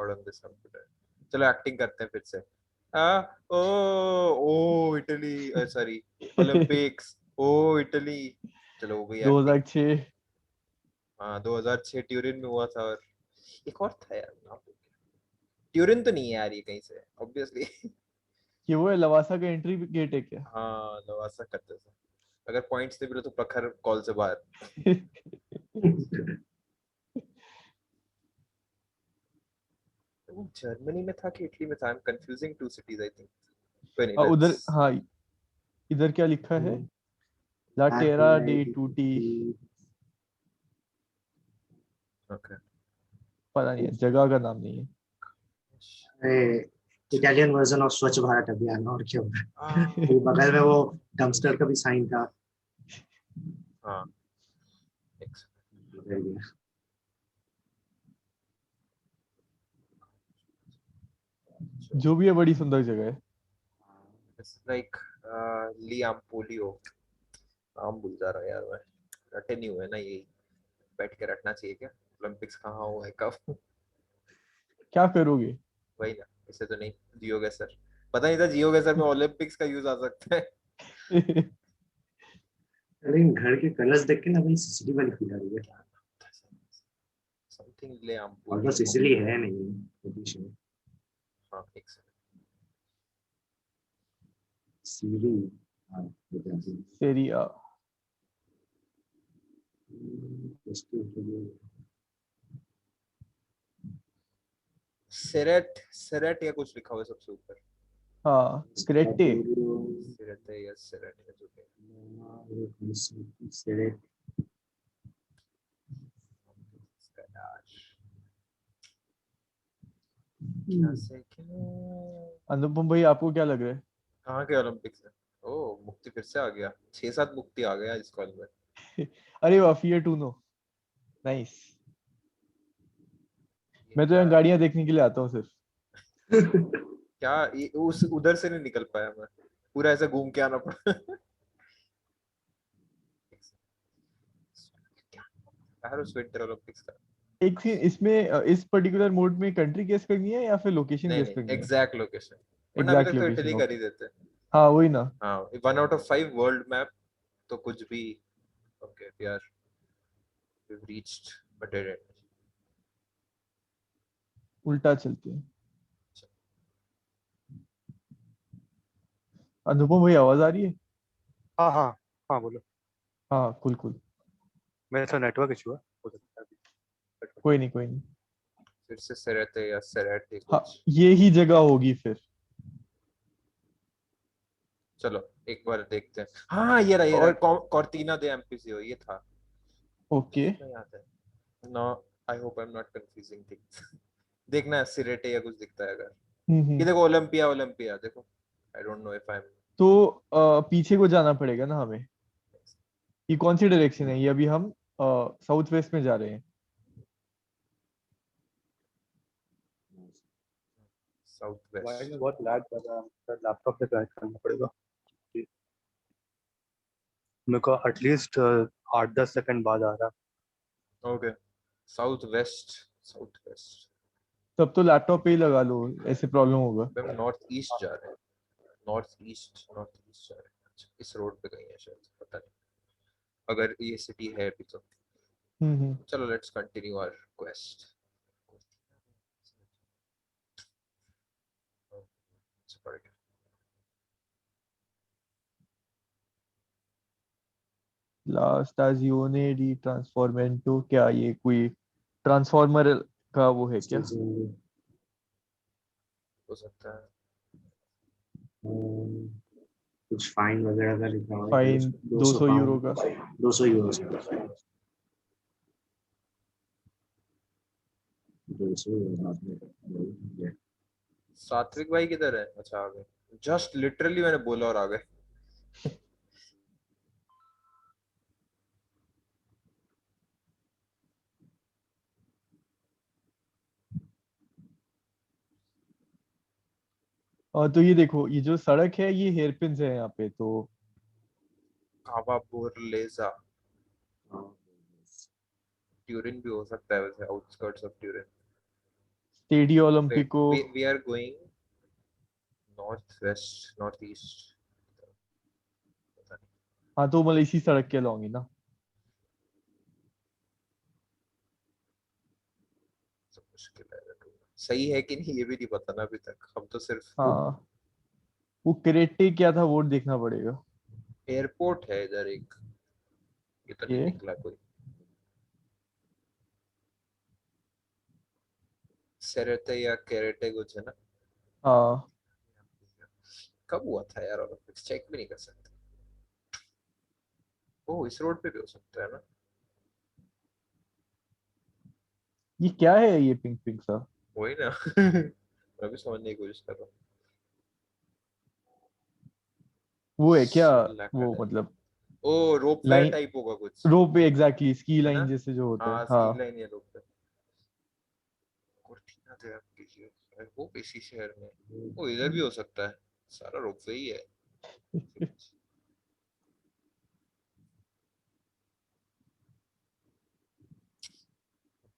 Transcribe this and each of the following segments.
record on this computer. चलो acting करते हैं फिर से. ओ इटली, सॉरी ओलंपिक्स. ओ इटली. चलो वो भी 2006. हाँ 2006 ट्यूरिन में हुआ था. और एक और था यार नाम. ट्यूरिन तो नहीं है यार ये कहीं से ऑब्वियसली. ये वो है लवासा का एंट्री गेट है क्या? हाँ लवासा करते थे. अगर पॉइंट्स नहीं मिले तो प्रखर कॉल से बाहर. वो जर्मनी में था कि इटली में था. I am confusing two cities I think. कोई नहीं उधर लेट्स. हाँ, इधर क्या लिखा है? ला टेरा डे टूटी. ओके. पता नहीं है, जगह का नाम नहीं है. इटालियन वर्जन ऑफ स्वच्छ भारत अभियान. और क्या होगा? वो बगल में वो डम्पस्टर का भी साइन था. हाँ जो भी है बड़ी सुंदर जगह है. It's like Liam polio. नाम भूल जा रहा यार मैं. रटे नहीं हुए ना ये. बैठ के रटना चाहिए क्या? ओलंपिक्स कहाँ हुआ है कब? क्या करोगे? वही ना. इसे तो नहीं जियोगे सर. पता नहीं था जियोगे सर में ओलंपिक्स का यूज आ सकता है. लेकिन घर के कलर्स देख के ना भाई सिसिली वाली फील आ रही है. समथिंग लियाम और पोलियो. तो सिसिली है नहीं प्रदेश में. हाँ एक सेकंड. सीरी. हाँ बता दो. सेरिया. सेरेट सेरेट या कुछ लिखा हुआ है सबसे ऊपर. हाँ क्रेटे. सेरेट है या सेरेट है जो भी सेरेट. इसका यार. क्या से क्या. अनुपम भाई आपको क्या लग रहा है? कहाँ के ओलंपिक्स है? ओ मुक्ति फिर से आ गया. 6-7 मुक्ति आ गया इस कॉल में. अरे वाह, फिएट उनो. नाइस. ये मैं तो क्या यहाँ गाड़ियां देखने के लिए आता हूँ सिर्फ. क्या उस उधर से नहीं निकल पाया मैं. पूरा ऐसा घूम के आना पड़ा. यार उस विंटर ओलंपिक्स का. एक थी इसमें इस पर्टिकुलर मोड में कंट्री गेस करनी है या फिर लोकेशन नहीं गेस नहीं करनी है? Exact location. वरना अभी एग्जैक्ट तक तो लोकेशन, इटली कर ओके. ही देते. हाँ वही ना. हाँ 1 out of 5 वर्ल्ड मैप. तो कुछ भी. ओके यार. we've reached a dead end. उल्टा चलते हैं. अनुपम भाई आवाज आ रही है? हाँ हाँ हाँ बोलो. हाँ कुल कुल. मेरा तो नेटवर्क इशू है, हो सकता है. कोई नहीं कोई नहीं. फिर से सेरेट या सेरेट ही हाँ कुछ. ये ही जगह होगी फिर. चलो एक बार देखते हैं. हाँ ये रहा और कॉर्टिना दे एम्पिसियो ये था. ओके. इतना याद है. No. I hope I am not confusing things. देखना है सिरेटे या कुछ दिखता है अगर. ये देखो ओलंपिया ओलंपिया देखो. I don't know if I am. तो पीछे को जाना पड़ेगा ना हमें. ये कौन सी डायरेक्शन है? ये अभी हम साउथ वेस्ट में जा रहे हैं. साउथ वाई वेस्ट. में बहुत लैग कर रहा है, लैपटॉप से कनेक्ट करना पड़ेगा. मेरे को एटलीस्ट 8-10 सेकंड बाद आ रहा है. Okay. South west. South west. तब तो लैपटॉप पे ही लगा लो, ऐसे प्रॉब्लम होगा. हम नॉर्थ ईस्ट जा रहे हैं. नॉर्थ ईस्ट जा रहे हैं. अच्छा, इस रोड पे कहीं है शायद. पता नहीं. अगर ये सिटी है भी तो. चलो लेट्स कंटिन्यू आवर क्वेस्ट. ला स्टाजियोने डी ट्रांसफॉर्मेंटो. क्या ये कोई ट्रांसफॉर्मर का वो है क्या? हो सकता है. कुछ फाइन वगैरह का लिखा हुआ है. फाइन 200 यूरो का. 200 यूरो. 200 यूरो. सात्विक भाई किधर है? अच्छा आ गए. जस्ट लिटरली मैंने बोला और आ गए. तो ये देखो, ये जो सड़क है ये हेयरपिन्स है यहाँ पे तो. कावा बोरलेजा. ट्यूरिन भी हो सकता है वैसे. Outskirts of Turin. स्टेडियो ओलंपिको। we are going northwest northeast. पता नहीं, हाँ तो मतलब इसी सड़क के along ही ना। सब मुश्किल है सही है कि नहीं ये भी नहीं पता ना अभी तक, हम तो सिर्फ हाँ वो क्रेटे क्या था वो देखना पड़ेगा। एयरपोर्ट है इधर एक, ये तो नहीं ये निकला कोई। सेरेटे या केरेटे कुछ है ना। हाँ कब हुआ था यार ओलंपिक्स, चेक भी नहीं कर सकते। ओह इस रोड पे भी हो सकता है ना। ये क्या है ये पिंक पिंक सा। वही ना मैं भी समझने की कोशिश कर रहा हूँ। वो है क्या। वो Sulakad. मतलब ओ रोपवे लाइन टाइप होगा कुछ रोप पे एग्जैक्टली स्की है ना। लाइन जैसे जो होता है हाँ स्की हाँ। लाइन या रोपवे। कोर्टिना दे एम्पिजियो, आई होप इसी शहर में। ओ इधर भी हो सकता है, सारा रोपवे ही है।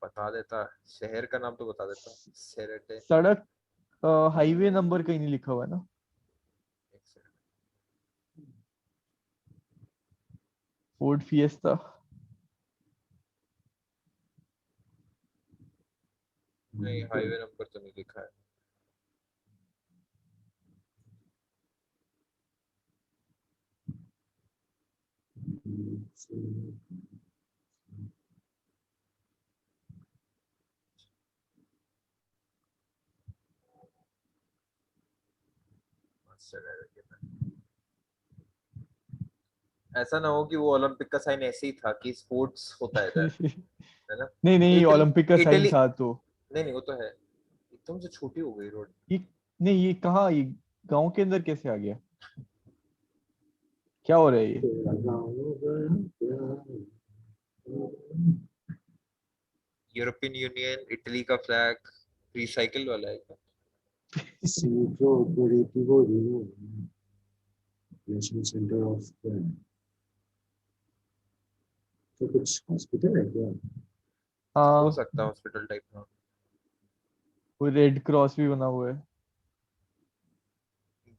बता देता, शहर का नाम तो बता देता, सेरेटे। सड़क हाईवे नंबर कहीं नहीं लिखा हुआ है ना। एक सेकंड। Ford fiesta. नहीं हाईवे नंबर तो नहीं लिखा है। ऐसा ना हो कि वो ओलंपिक का साइन ऐसे ही था कि स्पोर्ट्स होता है इधर, है ना। नहीं नहीं इटली, ओलंपिक का साइन इटली था तो। नहीं नहीं वो तो है, एकदम से छोटी हो गई रोड। ये नहीं ये कहाँ ये गांव के अंदर कैसे आ गया। क्या हो रहा है ये। यूरोपियन यूनियन, इटली का फ्लैग, रिसाइकिल वाला है क्या? नेशनल सेंटर ऑफ तो कुछ हॉस्पिटल है क्या? हो हाँ सकता है हॉस्पिटल टाइप। हाँ वो रेड क्रॉस भी बना हुआ है।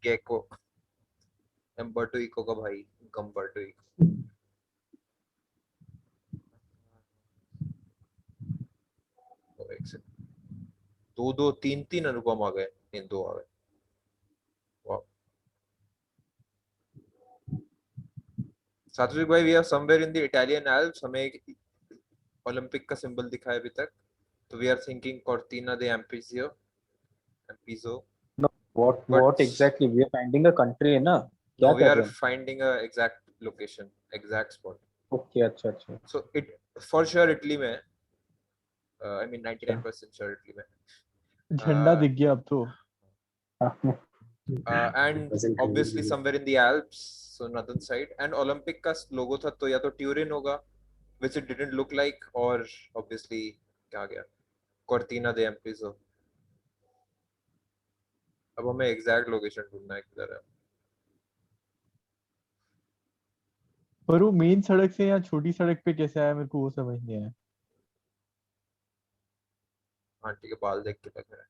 गेको, एम्बर्टो इको का भाई, गम्बर्टो इको। तो एक से दो दो तीन तीन अनुपम आ गए, इन दो आ गए। वाह सात्विक भाई, we are somewhere in the Italian Alps, हमें एक ओलंपिक का सिंबल दिखा है अभी तक, तो वी आर थिंकिंग कॉर्टिना दे एम्पिजियो, एम्पिजो। No, what but exactly? We are finding a country है ना? नो क्या वी कर आर रहे हैं? Finding a exact location, exact spot. Okay, अच्छा अच्छा so it for sure Italy में, आई मीन अच्छा 99% श्योर इटली में। झंडा दिख गया अब तो। हाँ, And obviously somewhere in the Alps, so northern side. And Olympic का logo था तो या तो Turin होगा, which it didn't look like, और obviously क्या आ गया, Cortina de Ampezzo। अब हमें exact location ढूंढना है किधर है। पर वो मेन सड़क से यहाँ छोटी सड़क पे कैसे आया मेरे को वो समझ नहीं आया। आंटी के बाल देख के लग रहा है।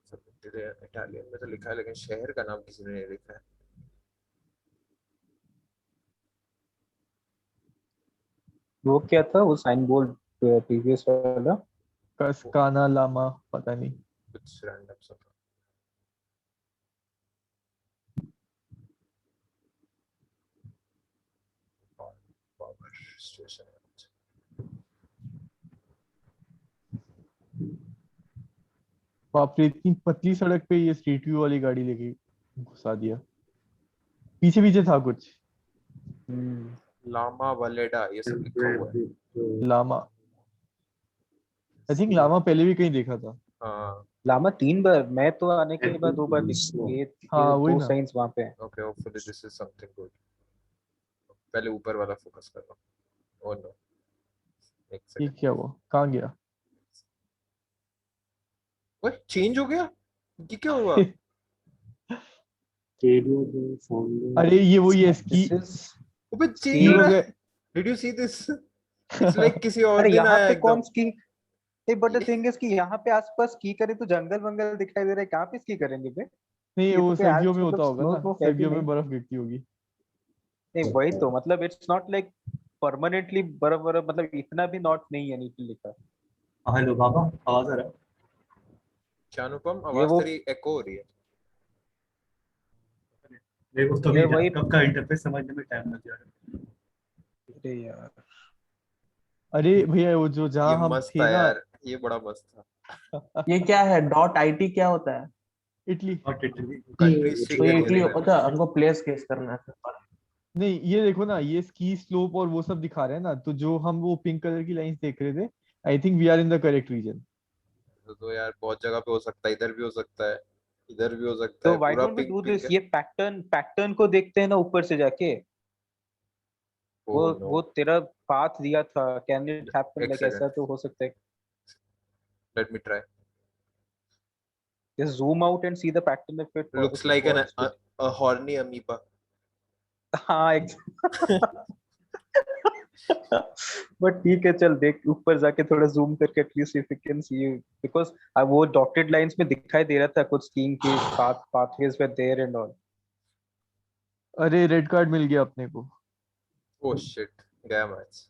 सब इटालियन में तो लिखा है लेकिन शहर का नाम किसी ने नहीं लिखा है। वो क्या था वो साइन बोर्ड प्रीवियस वाला? कस्काना लामा पता नहीं। कुछ रैंडम सा था। पावर स्टेशन है। बाप रे इतनी पतली सड़क पे ये स्ट्रीट व्यू वाली गाड़ी लेके घुसा दिया। पीछे पीछे था कुछ। लामा वलेडा ये सब लिखा हुआ है। लामा आई थिंक लामा पहले भी कहीं देखा था। हाँ लामा 3 बार, मैं तो आने के बाद 2 बार हाँ ये वही दो ना। साइंस वहां पे हैं। Okay hopefully this is something good. पहले ऊपर वाला फोकस कर रहा हूँ। ओह नो, एक ये सेकंड। क्या हुआ कहाँ गया। ओए चेंज हो गया, ये क्या हुआ? रेडियो दो, फोन दो। अरे ये वो ये स्की This is अबे चेंज स्की हो रहा है। वगैरह did you see this? It's like किसी और अरे दिन यहाँ आया पे एकदम। कौन स्की? नहीं, बट द ये थिंग इज कि यहाँ पे आसपास स्की करें तो जंगल वंगल दिखाई दे रहा है, कहाँ पे स्की करेंगे बे? नहीं, ये तो वो कोई सर्दियों आज में मतलब होता होगा स्नो ना, स्नो है भी सर्दियों में नहीं। बर्फ गिरती होगी। नहीं वही तो मतलब इट्स नॉट लाइक परमानेंटली बर्फ बर्फ, मतलब इतना भी नॉट नहीं है नीचे लिखा। हेलो बाबा, आवाज आ रहा है? क्या अनुपम, ये आवाज वो तेरी एको हो रही है। मेरे को तो ये अभी वही। लैपटॉप का इंटरफेस समझने में टाइम लग जाएगा। अरे यार अरे भैया वो जो ये जहाँ हम मस्त थे था ना, यार, ये बड़ा मस्त था। ये क्या है डॉट आईटी क्या होता है? इटली। और इटली कंट्री तो स्ट्रिक्ट ये नहीं इटली होते हैं। अच्छा हमको प्लेस केस करना है सर। नहीं ये देखो ना, ये स्की स्लोप और वो सब दिखा रहे हैं ना, तो जो हम वो पिंक कलर की लाइंस देख रहे थे, I think we are in the correct region. तो यार बहुत जगह पे हो सकता है, इधर भी हो सकता है, इधर भी हो सकता तो है, व्हाई पूरा don't we pink do pink this? है। ये पैटर्न पैटर्न को देखते हैं ना ऊपर से जाके। वो ओह नो, वो तेरा पाथ दिया था, कैन इट हैपन एक लाइक सेकंड, ऐसा तो हो सकता है। Let me try. Just zoom out and see the pattern if looks it like an works with. a horny amoeba. हाँ बट ठीक है चल देख ऊपर जाके थोड़ा जूम करके at least if you can see, because वो डॉटेड लाइंस में दिखाई दे रहा था कुछ स्कीइंग के pathways were there and all. अरे रेड कार्ड मिल गया अपने को। ओह शिट, गया मैच।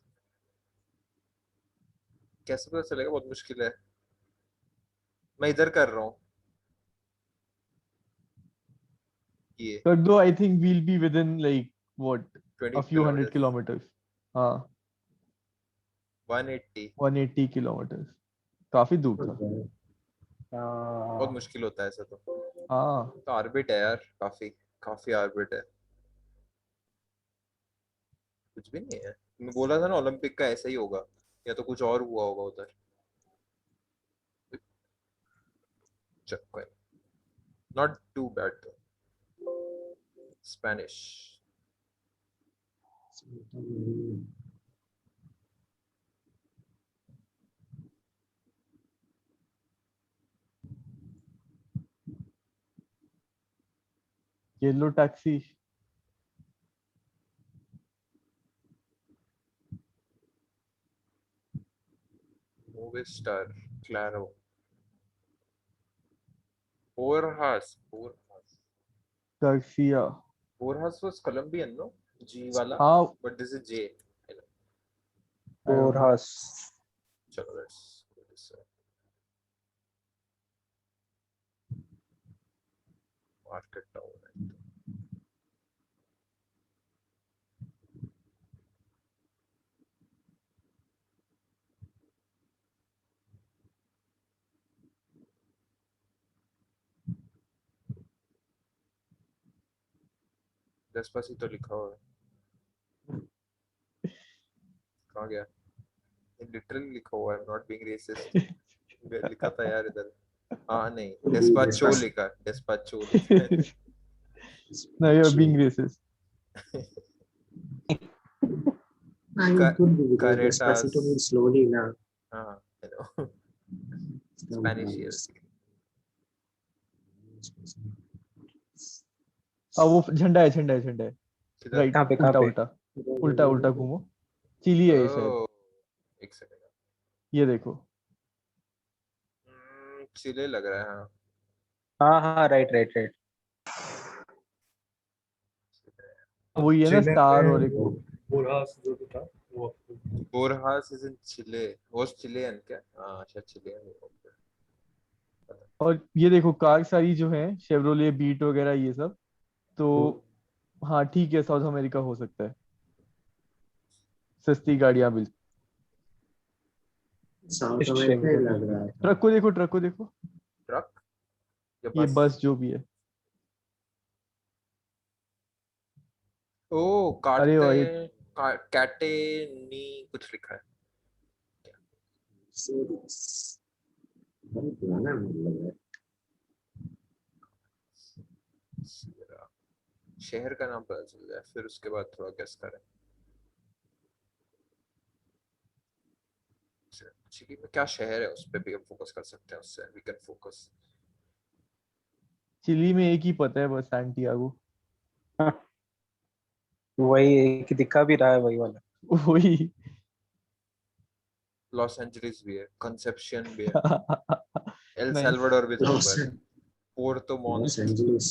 कैसे पता चलेगा, बहुत मुश्किल है। मैं इधर कर रहा हूँ ये कर दो, I think we'll be within like what, 20 a few hundred kilometre, kilometres. हाँ 180। 180 किलोमीटर्स, काफी दूर था। बहुत मुश्किल होता है ऐसा तो। हाँ तो ऑर्बिट है यार, काफी काफी ऑर्बिट है। कुछ भी नहीं है। मैं बोला था ना ओलंपिक का ऐसा ही होगा, या तो कुछ और हुआ होगा उधर। चल कोई, नॉट टू बैड तो। Spanish. Yellow taxi. Movistar, Claro, Borjas. Garcia. Borjas was Colombian, no? G वाला, हाँ but this is J. I don't know. बोरहास। चलो let's go this way. Market town है। डेस्पासितो लिखा हुआ है, कहाँ गया? लिटरली लिखा हुआ है, नॉट बीइंग रेसिस्ट। लिखा था यार इधर। हाँ नहीं, डेस्पाचो लिखा, डेस्पाचो लिखा है। No, you're being racist. it could be because Caritas. Despacito means slowly na. हाँ, I know. Spanish yes. वो झंडा है, झंडा है, झंडा है। किधर? राइट, कहाँ पे कहाँ उल्टा पे? उल्टा उल्टा उल्टा घूमो। चिली है ये शायद। ओह, एक सेकंड। ये देखो। चिले लग रहा है, हाँ। हाँ हाँ राइट राइट राइट। वही है ना, चिले स्टार में और एक वो। बोरास जो भी था वो Borjas is in Chile. Was Chilean क्या? हाँ शायद Chilean है। और ये देखो कार सारी जो है, शेवरोले बीट वगैरह ये सब, तो हाँ ठीक है, साउथ अमेरिका हो सकता है। सस्ती गाड़ियां मिल। साउथ अमेरिका ही लग रहा है। ट्रक को देखो, ट्रक को देखो। ट्रक या ये बस? बस जो भी है। ओह अरे काटे, भाई, काटे नी कुछ लिखा है। बहुत पुराना मतलब है। शहर का नाम पता चल जाए, फिर उसके बाद थोड़ा गेस करें। चिली में क्या शहर है, उस पे भी हम फोकस कर सकते हैं, उससे वी कैन फोकस। चिली में एक ही पता है बस, सैंटियागो। वही एक दिखा भी रहा है वही वाला। वही। लॉस एंजलिस भी है, कंसेप्शन भी है, एल नाइस। साल्वाडोर भी था लॉस ऊपर, Porto loss मॉन्ट। Angeles.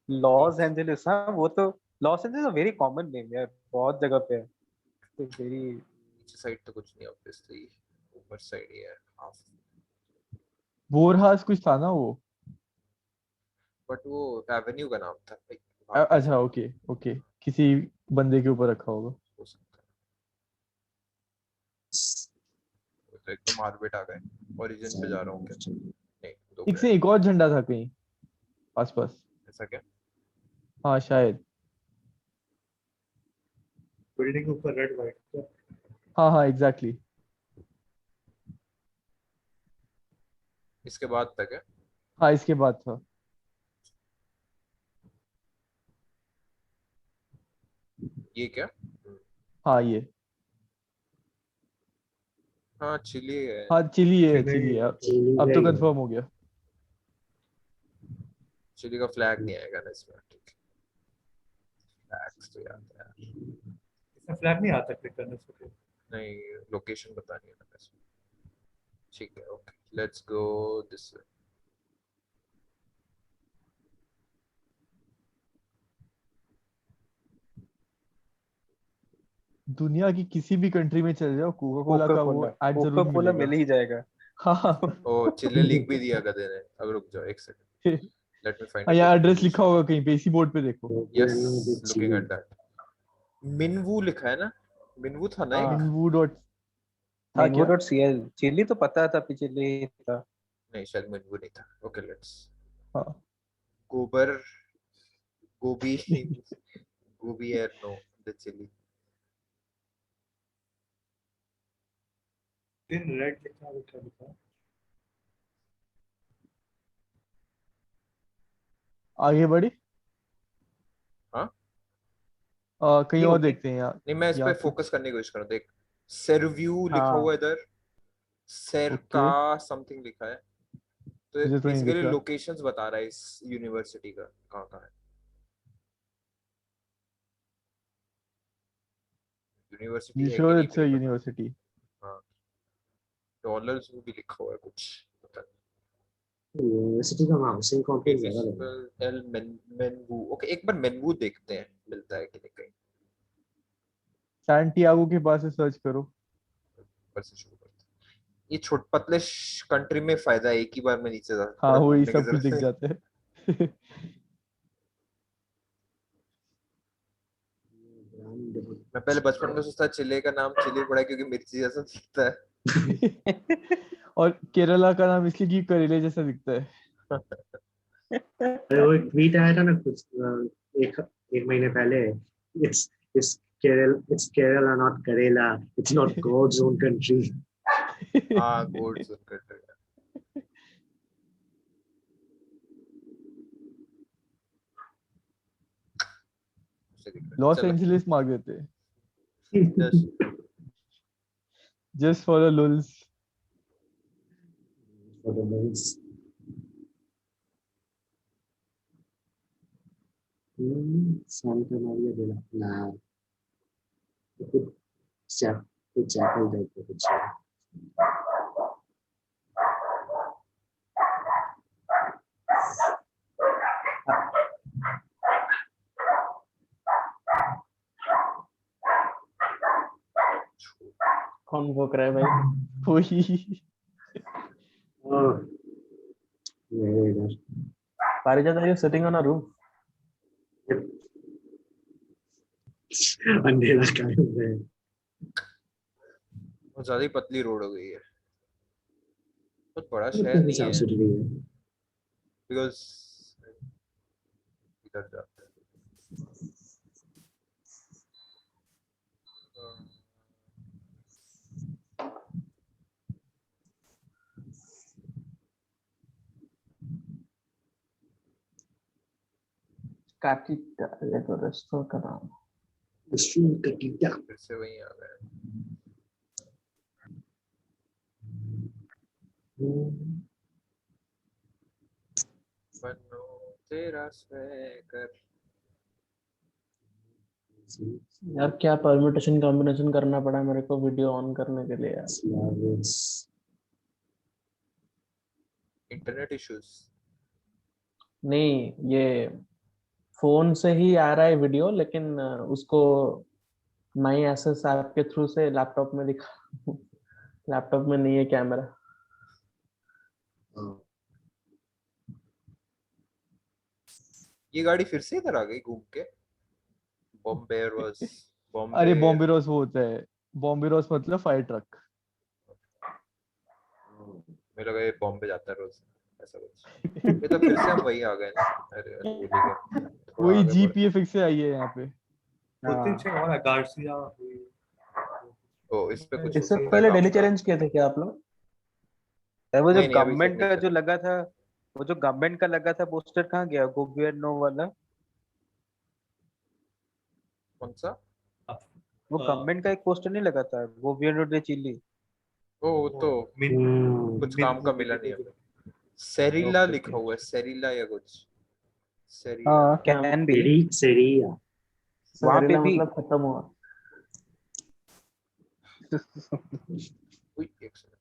Los Angeles, हाँ वो तो Los Angeles very common name यार, बहुत जगह पे है, तो वेरी। नीचे साइड तो कुछ नहीं ऑब्वियसली, ऊपर साइड ही है हाफ। बोरहास कुछ था ना वो। बट वो एवेन्यू का नाम था भाई, अच्छा ओके ओके, किसी बंदे के ऊपर रखा होगा। हो सकता है। वो तो एकदम ऑर्बिट आ गए, ओरिजिन पे जा रहा हूँ क्या? नहीं, दो एक से गया। एक और झंडा था कहीं आसपास। ऐसा क्या? हाँ शायद। बिल्डिंग के ऊपर रेड व्हाइट। हाँ हाँ एग्जैक्टली। इसके बाद तक है। हाँ इसके बाद था। ये क्या? हाँ ये। हाँ चिली है। हाँ चिली है, चिली। चिली है। चिली अब तो गई है। कंफर्म हो गया। चिली का फ्लैग नहीं आएगा ना इसमें, ठीक है। फ्लैग्स तो याद है यार। इसमें फ्लैग नहीं आता क्लिक करने से। नहीं, लोकेशन बतानी है ना इसमें। ठीक है, okay, let's go this way. दुनिया की किसी भी कंट्री में चले जाओ, कोका कोला कोका का वो कोला, एड कोका जरूर कोला मिलेगा। मिल ही जाएगा। हाँ। ओ चिल्ले लिख भी दिया गधे ने, अब रुक जाओ एक सेकंड, लेट मी फाइंड हाँ अ यहाँ गुड एड्रेस लिखा लोकेशन। होगा कहीं पे, इसी बोर्ड पे देखो। Yes, looking at that. मिनवू लिखा है ना, मिनवू था ना एक? हाँ मिनवू डॉट था मेनू क्या? डॉट सीएल, चिल्ली तो पता था चिल्ली था। नहीं शायद मिनवू नहीं था। ओके लेट्स, हाँ। गोबर, गोभी, गोभी एयर नो, द चिली। इन रेड लिखा है, क्या लिखा है? आगे बढ़ी। हाँ कहीं ये और ओके। देखते हैं यहाँ। नहीं मैं इस पे यहाँ फोकस कुछ। करने की कोशिश कर रहा हूँ, देख सेरव्यू लिखा हुआ हाँ है इधर, सेर का ओके, समथिंग लिखा है, तो मुझे तो नहीं बेसिकली दिख रहा। लोकेशंस बता रहा है इस यूनिवर्सिटी का कहाँ कहाँ है। यूनिवर्सिटी यू है कि श्योर नहीं इट्स भी अ नहीं पता। यूनिवर्सिटी? हाँ, डॉलर्स में भी लिखा हुआ है कुछ, पता यूनिवर्सिटी का नाम सेम नहीं। कॉम्प्लेक्स जगह लग रहा म्यूनिसिपल एल मेनवू, ओके एक बार मेनवू देखते हैं मिलता है कि नहीं कहीं। सैंटियागो के पास से सर्च करो। ऊपर से शुरू करते हैं। ये छोट पतले कंट्री में फायदा है, एक ही बार में नीचे जा, हाँ थोड़ा वही, घूमने की सब कुछ जरूरत दिख है। जाता है। है। मैं पहले बचपन में सोचता चिले का नाम चिली पड़ा है क्योंकि मिर्ची जैसा दिखता है। और केरला का नाम इसलिए कि करेले जैसा दिखता है। अरे वो एक ट्वीट आया था ना कुछ एक एक महीने पहले। इट्स इट्स केरला नॉट करेला, it's not God's own country. हाँ गोड सुनकर तो यार, उसे दिख रहा है। लॉस चलो एंजलिस मार देते हैं just just for the lulz. For the names. Santa Maria de la कुछ चैपल टाइप का कुछ है। कौन भोंक रहा है भाई? वही। ओह, मेरे इधर Parijat, are you sitting on a roof? अंधेरा कायम है। बहुत ज्यादा ही पतली रोड हो गई है, बहुत बड़ा शहर कितनी नहीं साफ है, सुथरी है। बिकॉज इधर जाते हैं। Kakita, ये तो रेस्टोरेंट का नाम है। मशरूम कटीटा। फिर से वहीं आ गए। बनो तेरा स्वेकर यार क्या परम्यूटेशन कॉम्बिनेशन करना पड़ा मेरे को वीडियो ऑन करने के लिए यार। Slavs. Internet issues. नहीं, ये फोन से ही आ रहा है वीडियो, लेकिन उसको माई एसेस ऐप के थ्रू से लैपटॉप में दिखा। लैपटॉप में नहीं है कैमरा। Oh. ये गाड़ी फिर से इधर आ गई घूम के। बॉम्बे रोज बॉम्बे। अरे बॉम्बे रोस वो होता है, बॉम्बे रोस मतलब फायर ट्रक। मुझे लगा ये बॉम्बे जाता है रोज ऐसा कुछ। ये तो फिर से हम वही आ गए ना। अरे यार, भूल ही गए। थोड़ा वही आगे बढ़। जीपीए फिक्स से आई है यहाँ पे। गार्सिया ओ इस पे कुछ इससे हो सकता है पहले काम डेली का। चैलेंज किए थे क्या आप लोग? वो जो नहीं नहीं अभी तक गवर्नमेंट नहीं का कर। जो लगा था, वो जो गवर्नमेंट का लगा था पोस्टर कहाँ गया, गवर्नो वाला? कौन सा? वो गवर्नमेंट का एक पोस्टर नहीं लगा था, गवर्नो डे चिली? ओ वो तो Hmm. कुछ काम का मिला नहीं हमें। सेरिला लिखा हुआ है, सेरिला या कुछ। सेरिया। हाँ कैन बी। Seria. वहाँ पे सहरीला भी मतलब खत्म हुआ। उई, एक सेकंड।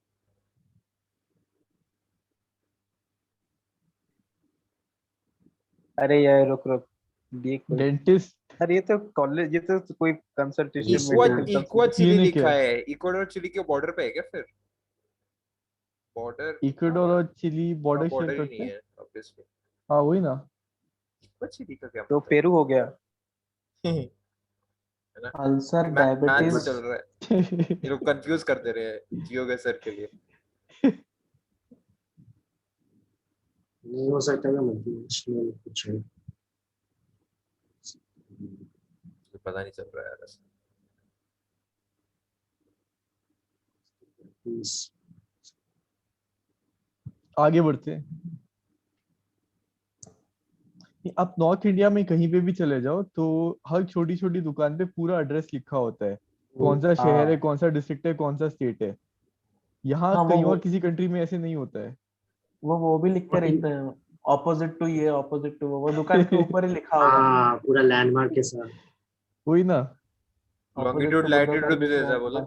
अरे यार रुक रुक, ये कोई, डेंटिस्ट अरे ये तो कॉलेज, ये तो कोई कंसल्टेशन मेडिकल इक्वा चिली क्लिनिक लिखा है। है। इक्वाडोर चिली के बॉर्डर पे है क्या फिर? बॉर्डर। इक्वाडोर और चिली हाँ बॉर्डर शेयर बॉर्डर ही करते नहीं हैं। है ऑब्वियसली। हाँ वही ना। इक्वा चिली का क्या तो मतलब पेरू हो गया। है? है ना। Ulcer, maths diabetes. चल रहा है। ये लोग कंफ्यूज कर दे रहे हैं जियो के सर के लिए। नहीं हो सकता कि multinational कुछ है। तो पता नहीं चल रहा है यार। Please. आगे बढ़ते हैं। आप नॉर्थ इंडिया में कहीं पे भी चले जाओ तो हर छोटी छोटी दुकान पे पूरा एड्रेस लिखा होता है, कौन सा शहर है, हाँ कौन सा डिस्ट्रिक्ट है, कौन सा स्टेट है। यहाँ हाँ, कहीं और किसी कंट्री में ऐसे नहीं होता है। वो भी लिख के रहते हैं, ऑपोजिट टू ये, ऑपोजिट टू वो दुकान के ऊपर ही लिखा होगा। हाँ पूरा लैंडमार्क के साथ। वही ना। Opposite longitude to Buddha latitude भी सर्विस दे है देता है बोलो।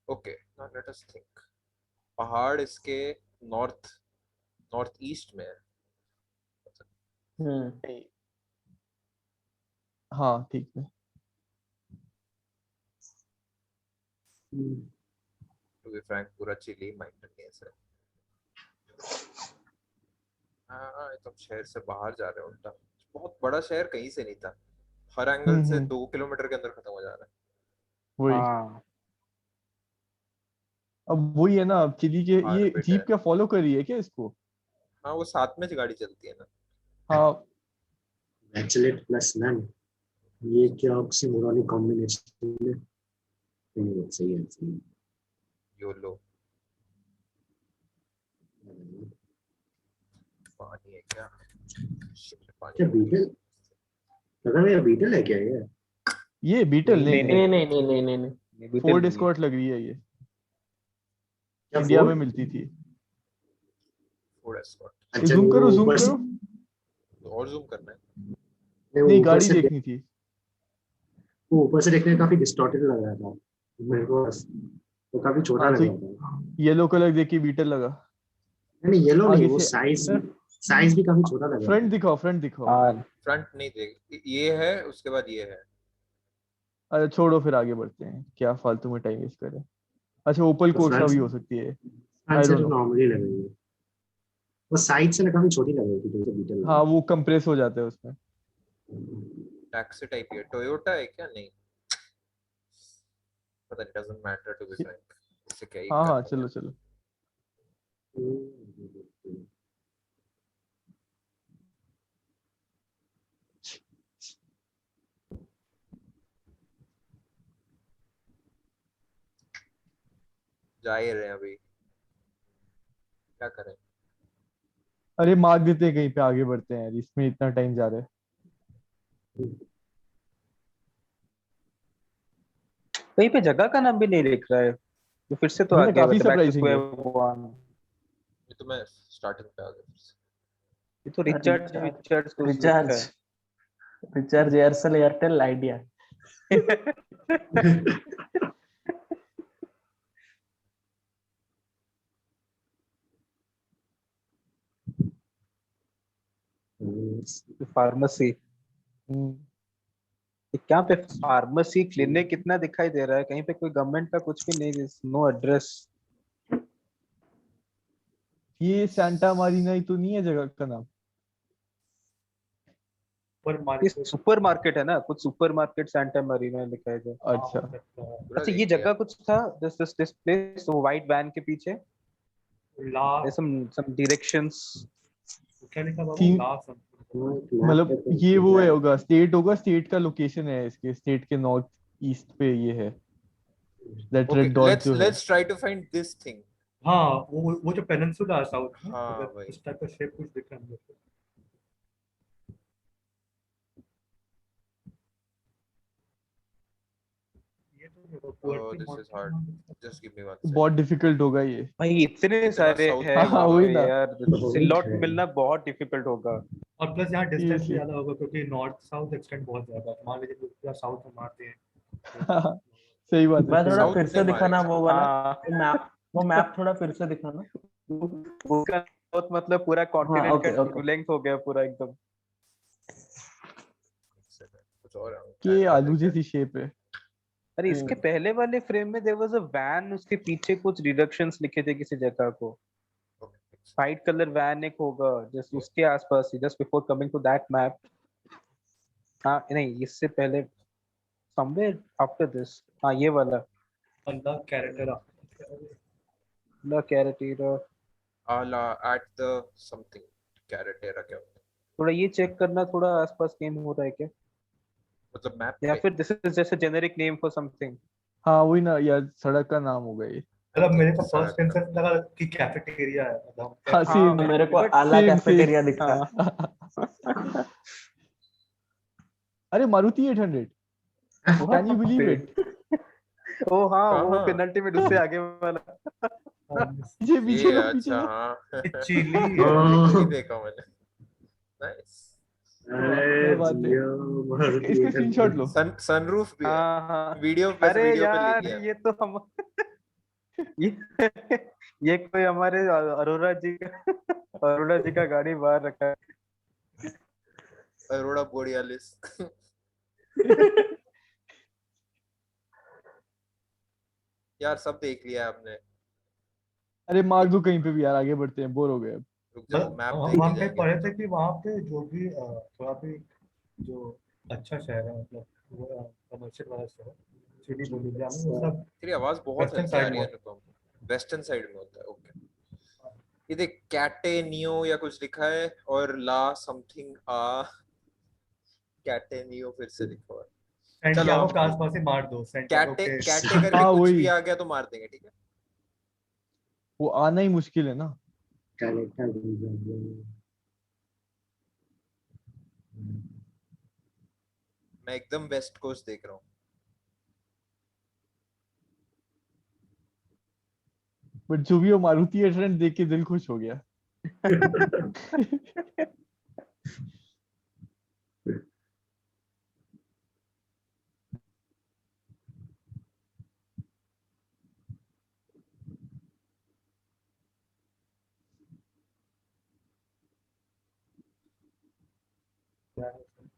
Okay now let us think. पहाड़ इसके नॉर्थ नॉर्थ ईस्ट में है। हम्म। हाँ ठीक है। टू बी फ्रैंक पूरा चिली माउंटेनियस है। हाँ ये तो शहर से बाहर जा रहे हो उल्टा। बहुत बड़ा शहर कहीं से नहीं था। हर एंगल से हम्म। 2 किलोमीटर के अंदर खत्म हो जा रहा है। वही। हाँ अब वही है ना, अब चिली के ये ऑर्बिट है। जीप क्या फॉलो कर रही है क्या इसको? हाँ वो साथ में गाड़ी चलती है ना। हाँ। Bachelor plus none. ये क्या ऑक्सीमोरॉनिक कॉम्बिनेशन है? नहीं सही है सही है। योलो। पानी है क्या? Shit, पानी क्या बीटल? लगा मेरा बीटल है क्या ये? ये बीटल नहीं, नहीं है, नहीं नहीं नहीं नहीं नहीं नहीं। ये भी फोर्ड नहीं है। एस्कॉर्ट लग रही है ये। क्या इंडिया में फोर्ड? मिलती थी। थोड़ा स्पॉट। ये अच्छा जूम नहीं करो, वो जूम ऊपर से, करो। और जूम करना है। नहीं वो नहीं, ऊपर गाड़ी से देखनी थी। वो ऊपर से देखने में काफी डिस्टॉर्टेड लग रहा था मेरे को। वो काफी छोटा हाँ लग तो रहा था। येलो कलर देख के बीटल लगा। नहीं येलो नहीं, आगे वो से साइज साइज भी काफी छोटा लग रहा फ्रंट था। दिखाओ, फ्रंट दिखाओ। हाँ फ्रंट नहीं देख, ये है उसके बाद ये है। अरे छोड़ो, फिर आगे बढ़ते हैं, क्या फालतू में टाइम वेस्ट करें। अच्छा ओपल तो कोर्सा फ्रंट भी हो सकती है। फ्रंट आई से डोंट तो नो। नॉर्मली लग रही है। वो साइड से ना काफी छोटी लग रही थी तो बीटल लग हाँ रहा वो कंप्रेस हो जाता है उसमें। टैक्सी टाइप है। टोयोटा है क्या? नहीं पता नहीं। Doesn't matter to be frank. इससे क्या ही हाँ हाँ, करना है। चलो चलो। था। जा ही रहे हैं अभी, क्या करें। अरे मार्क देते हैं कहीं पे, आगे बढ़ते हैं यार, इसमें इतना टाइम जा रहा है। कहीं पे जगह का नाम भी नहीं लिख रहा है, तो फिर से तो वही आ ना, गया काफी बैक टू सरप्राइजिंग स्क्वायर है। वन। ये तो मैं स्टार्टिंग पे आ गया फिर से। ये तो रिचार्ज रिचार्ज कुछ लिखा recharge recharge Aircel Airtel idea. Pharmacy, क्या पे फार्मेसी क्लिनिक कितना दिखाई दे रहा है, कहीं पे कोई गवर्नमेंट का कुछ भी नहीं, नो एड्रेस। ये सैंटा मारीना ही तो नहीं है जगह का नाम? ये सुपरमार्केट है ना, कुछ सुपरमार्केट सैंटा मरीना लिखा है जो। अच्छा पूरा अच्छा, देख ये लिया। जगह कुछ था दिस प्लेस, वो व्हाइट वैन के पीछे some directions। क्या लिखा बाबा? थीम- ला something। मतलब ये वो है होगा, स्टेट होगा, स्टेट का लोकेशन है इसके, स्टेट के नॉर्थ ईस्ट पे ये है, दैट Okay, रेड डॉट जो है। let's try to find this thing. हाँ, वो जो पेनिनसुला है साउथ में, हाँ, अगर वही। इस टाइप का शेप कुछ दिख रहा है मुझे। ये तो देखो, Oh, poetry this is mountain hard. नाम Just give me 1 second. बहुत डिफिकल्ट होगा ये। भाई इतने सारे south हैं में यहाँ वही पे ना। यार, सिलॉट मिलना बहुत डिफिकल्ट होगा। और प्लस यहाँ डिस्टेंस भी Seriously. ज्यादा होगा क्योंकि नॉर्थ साउथ एक्सटेंड बहुत ज्यादा है। मान लीजिए पूरा साउथ में मारते हैं सही बात है, मैं सही थोड़ा बात फिर है। से दिखाना वो वाला हाँ, वो मैप थोड़ा फिर से दिखाना। उसका बहुत मतलब पूरा कॉन्टिनेंट ओके, का ओके। लेंथ हो गया पूरा एकदम। कुछ और कि आलू जैसी शेप है। अरे इसके पहले वाले फ्रेम में देयर वाज अ वैन, उसके पीछे कुछ डिडक्शंस लिखे थे किसी जगह को, व्हाइट कलर वैन एक होगा जस्ट उसके आसपास ही, just before coming to that map. हाँ नहीं, इससे पहले समवेयर आफ्टर दिस, हाँ ये वाला अल्लाह कैरेक्टर ला कैरेटेरा। आला at the something carretera क्या होता है? थोड़ा ये चेक करना, थोड़ा आसपास गेम हो रहा है क्या, मतलब मैप या पे। फिर दिस इज जैसे जेनेरिक नेम फॉर समथिंग। हाँ वही ना यार, सड़क का नाम होगा ये। मतलब मेरे को सड़क फर्स्ट आंसर लगा कि कैफेटेरिया है, मतलब हाँ सेम, मेरे को आला सेम कैफेटेरिया दिखा। अरे Maruti 800, can you believe it? ओ हाँ, वो कहाँ? पेनल्टी में उससे आगे वाला। पीछे पीछे ये लो, अच्छा, पीछे लो। हाँ। चिली नहीं देखा मैंने। नाइस। क्या बात है, इसका स्क्रीनशॉट लो। सनरूफ भी है। हाँ हाँ, वीडियो अरे वीडियो पे यार लिखी है। ये तो हम ये ये कोई हमारे अरोड़ा जी का गाड़ी बाहर रखा है। अरोड़ा बोरियालिस। यार सब देख लिया आपने। अरे मार दो कहीं पे भी यार, आगे बढ़ते हैं, बोर हो गए अब। रुक जाओ, मैप हम देख वहाँ के पे जाएंगे। पढ़े थे कि वहाँ पे जो भी थोड़ा भी जो अच्छा शहर है, मतलब वो कमर्शियल वाला शहर, सिटी बोलिविया में, वो सब तेरी आवाज बहुत वेस्टर्न हल्की आ साइड रही में है अनुपम। वेस्टर्न साइड में होता है, ओके। ये देख कैटेनियो या कुछ लिखा है और ला समथिंग आ कैटेनियो फिर से लिखा हुआ है। सैंटियागो के आसपास ही मार दो, सैंटियागो कैटे के कैटे करके हाँ, कुछ वही। भी आ गया तो मार देंगे, ठीक है। वो आना ही मुश्किल है ना। मैं एकदम वेस्ट कोस्ट देख रहा हूँ। बट जो भी हो, मारुति 800 देख के दिल खुश हो गया।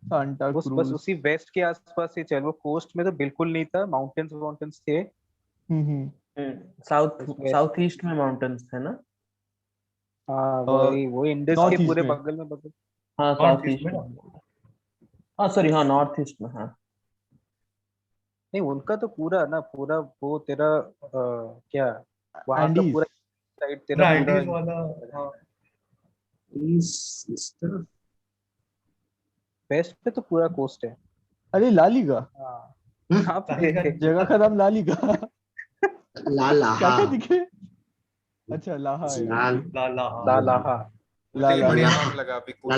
सांता बस क्रूज। उसी वेस्ट के आसपास ही चल, वो कोस्ट में तो बिल्कुल नहीं था, माउंटेन्स माउंटेन्स थे। South West. साउथ ईस्ट में माउंटेन्स थे ना। हाँ वो इंडस नॉर्थ के ईस्ट पूरे में। बगल में बगल। हाँ नॉर्थ साउथ ईस्ट ईस्ट में में। ना। हाँ सॉरी, हाँ नॉर्थ ईस्ट में। हाँ नहीं उनका तो पूरा ना, पूरा वो तेरा क्या, वहाँ का एंडीज। पूरा साइड तेरा पूरा नाइनटीज वाला। हाँ, वेस्ट पे तो पूरा कोस्ट है। अरे लालीगा, हाँ यहाँ पे जगह का नाम लालीगा। लाला क्या क्या दिखे? अच्छा लाहा है। लाल लाला लालाहा। मुझे ये लाला बढ़िया ला। नाम लगा, विकुना।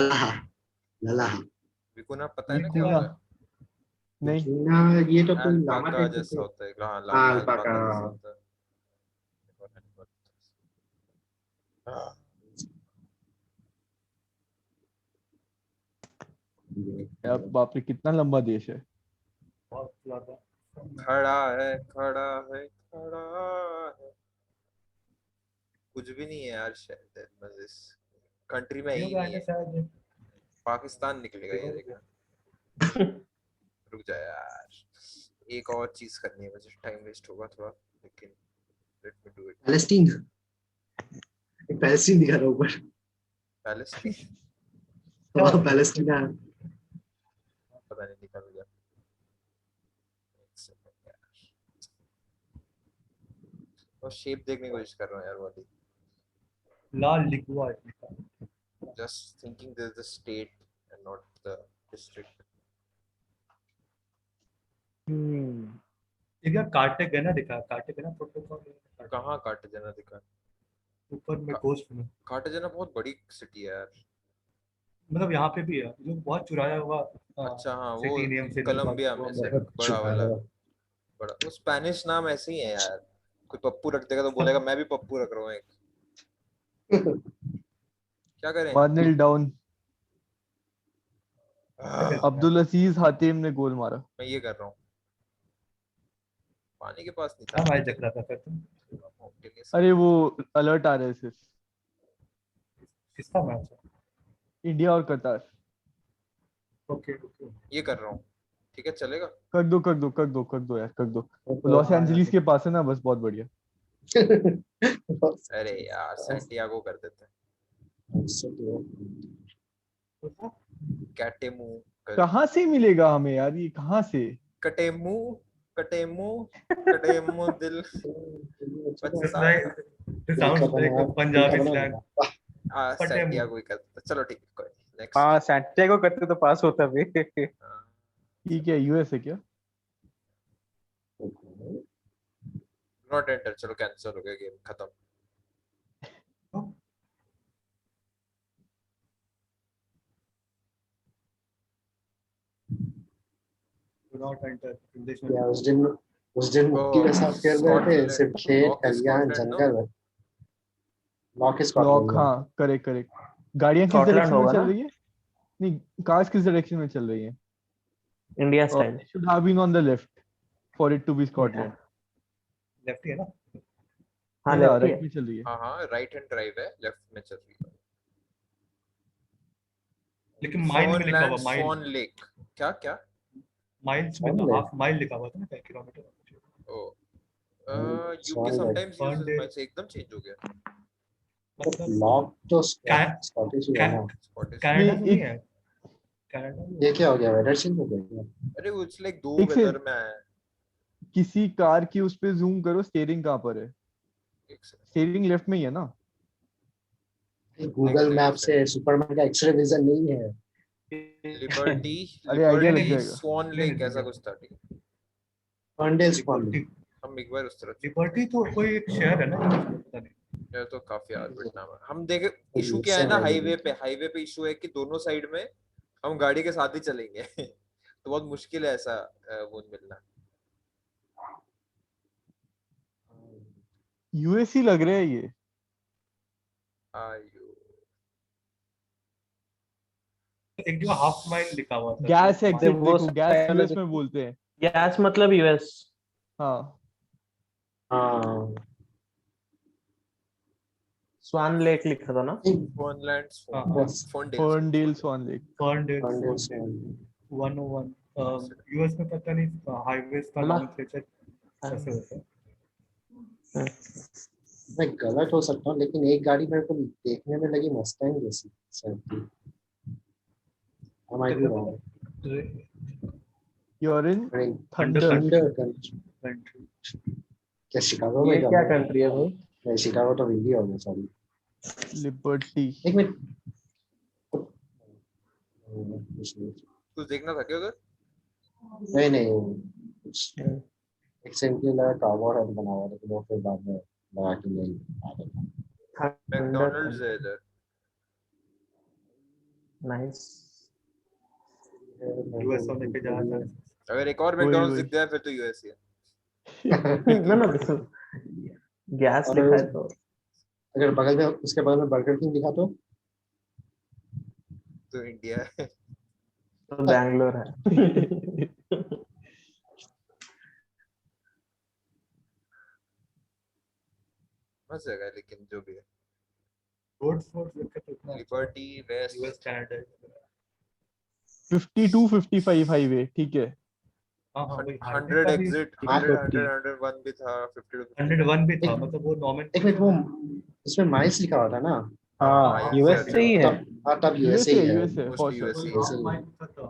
विकुना पता है ना क्या विकुना। होता है? नहीं। ये तो कोई लामा अल्पाका टाइप जैसा का। होता है। हाँ, हाँ, अल्पाका अल्पाका। जैसा होता है। हाँ, यार बाप रे कितना लंबा देश है। बहुत ज्यादा। खड़ा है खड़ा है खड़ा है। कुछ भी नहीं है यार शायद बस इस कंट्री में न्यू ही बैंड नहीं है है। शायद। पाकिस्तान निकलेगा ये देखना। रुक जा यार, एक और चीज करनी है मुझे, टाइम वेस्ट होगा थोड़ा लेकिन let me do it. Palestine, Palestine दिखा रहा हूँ ऊपर। पैलेस्टीन हाँ पैलेस्टीना। पता नहीं निकल गया। एक सेकंड यार, और शेप देखने की कोशिश कर रहा हूँ यार वाली। लाल लिखवा लिखा। Just thinking there's the state and not the district. एक यार कार्टेगेना दिखा, कार्टेगेना प्रोटोकॉल कहाँ कार्टाजेना दिखा? ऊपर में कोस्ट में। कार्टाजेना बहुत बड़ी सिटी है यार। मतलब यहाँ पे भी है जो बहुत चुराया हुआ। अच्छा हाँ, वो सिटी नेम से कोलंबिया में से बड़ा वाला, बड़ा वो स्पेनिश नाम ऐसे ही है यार। कोई पप्पू रख देगा तो बोलेगा मैं भी पप्पू रख रहा हूँ एक। क्या करें? 1-0 डाउन। मैं अब्दुल अजीज हातिम ने गोल मारा। ये कर रहा हूँ, पानी के पास नहीं क्या था। मैच देख रहा था फिर तुम? अरे वो अलर्ट आ रहा है सिर्फ। किसका मैच है? इंडिया और कतार। Okay okay. ये कर रहा हूँ, ठीक है चलेगा? कर दो कर दो कर दो कर दो यार कर दो। लॉस एंजलिस के पास है ना, बस बहुत बढ़िया। अरे यार सैंटियागो कर देते हैं। कैटेमू कहाँ से मिलेगा हमें यार, ये कहाँ से? कटेमू कटेमू कटेमू दिल बच्चा। This sounds like a Punjabi slang. Santiago ही कर देते। चलो ठीक है, कोई नेक्स्ट। हाँ सैंटियागो करते तो पास होता भी। ये क्या यूएस है क्या? नॉट एंटर, चलो कैंसिल हो गया, गेम खत्म। Do not enter. English में या उस दिन मुक्की के साथ खेल रहे थे, सिर्फ खेत खलियान जंगल। Loch is loch, Scotland. हाँ करेक्ट करेक्ट। गाड़ियां किस स्कॉटलैंड डायरेक्शन में होगा चल ना? रही है? नहीं, कार्स किस डायरेक्शन में चल रही है? India style. should have been on the left for it to be Scotland. Left है ना? हाँ या लेफ्ट ही राइट है। में चल रही है। हाँ हाँ, राइट हैंड ड्राइव है, लेफ्ट में चल रही है। लेकिन माइल में लिखा हुआ फोनलैंड माइल। Sworn lake. क्या क्या? माइल्स में तो हाफ माइल लिखा हुआ था ना, 5 किलोमीटर। ओ UK Swan Lake. Sometimes uses miles, एकदम चेंज हो गया। मतलब लॉक तो कै- स्कॉटिश ही है ना। स्कॉटिश। कनाडा में नहीं, नहीं एक- है। कनाडा में ये क्या हो गया, वेदर चेंज हो गया? अरे वो इट्स लाइक दो एक से- वेदर में है। किसी कार की उस पे जूम करो, स्टीयरिंग कहाँ पर है? एक सेकंड। स्टीयरिंग लेफ्ट में ही है ना? गूगल मैप से सुपरमैन का एक्सरे विजन नहीं है। लिबर्टी अरे आइडिया लग लिबर्टी जाएगा। स्वॉन नहीं, लेक नहीं, ऐसा नहीं। कुछ था, ठीक है। Ferndale spawn. हम एक बार उस तरफ लिबर्टी तो कोई एक शहर है ना, पता नहीं। ये तो काफी आर्बिट नाम है। हम देखे इशू क्या है ना, हाईवे पे इशू है कि दोनों साइड में हम गाड़ी के साथ ही चलेंगे। तो बहुत मुश्किल है ऐसा वो मिलना। यूएससी लग रहा है ये। आयु एक जगह हाफ माइल लिखा हुआ था। गैस तो एग्जिट वो देखो, गैस पहले यूएस देखो। में बोलते हैं। गैस मतलब यूएस। हाँ हाँ स्वान लेक लिखा था ना? फोनलैंड हाँ, Ferndale sworn lake. Ferndale Ferndale 101। US में पता नहीं हाईवेज का हमा- नॉमेनक्लेचर कैसे होता है। मैं गलत हो सकता हूँ, लेकिन एक गाड़ी मेरे को देखने में लगी मस्टैंग जैसी सर। हमारी wrong. You're in Under Thunder. Thunder country. क्या शिकागो में? ये क्या कंट्री है भाई? नहीं, शिकागो तो हिंदी हो गया, सॉरी। लिबर्टी। एक मिनट। कुछ देखना था क्या उधर? नहीं नहीं, एक सेंटी लगा टावर है बना हुआ, लेकिन वो फिर बाद में लगा कि नहीं आ रहा। मैकडॉनल्ड्स है इधर। नाइस। यूएस होने के जहां अगर एक और वही, मैकडॉनल्ड्स वही। दिख जाए फिर तो यूएस ही है। ना ना दिस गैस लिखा है तो अगर बगल में, उसके बगल में बर्गर किंग दिखा तो इंडिया है। तो बैंगलोर है। मस्त जगह है लेकिन जो भी है। रोड फोर्स कितना liberty west US Canada 52-55 highway, ठीक है। हाँ हाँ वही 100 एग्जिट 100 101 भी था 52 101 भी था मतलब वो नॉर्मल एक मिनट, वो इसमें माइल्स लिखा हुआ था ना? हाँ माइल्स यूएस से ही है। तब यूएसए ही है। USA for mostly sure. USA वैसे ही।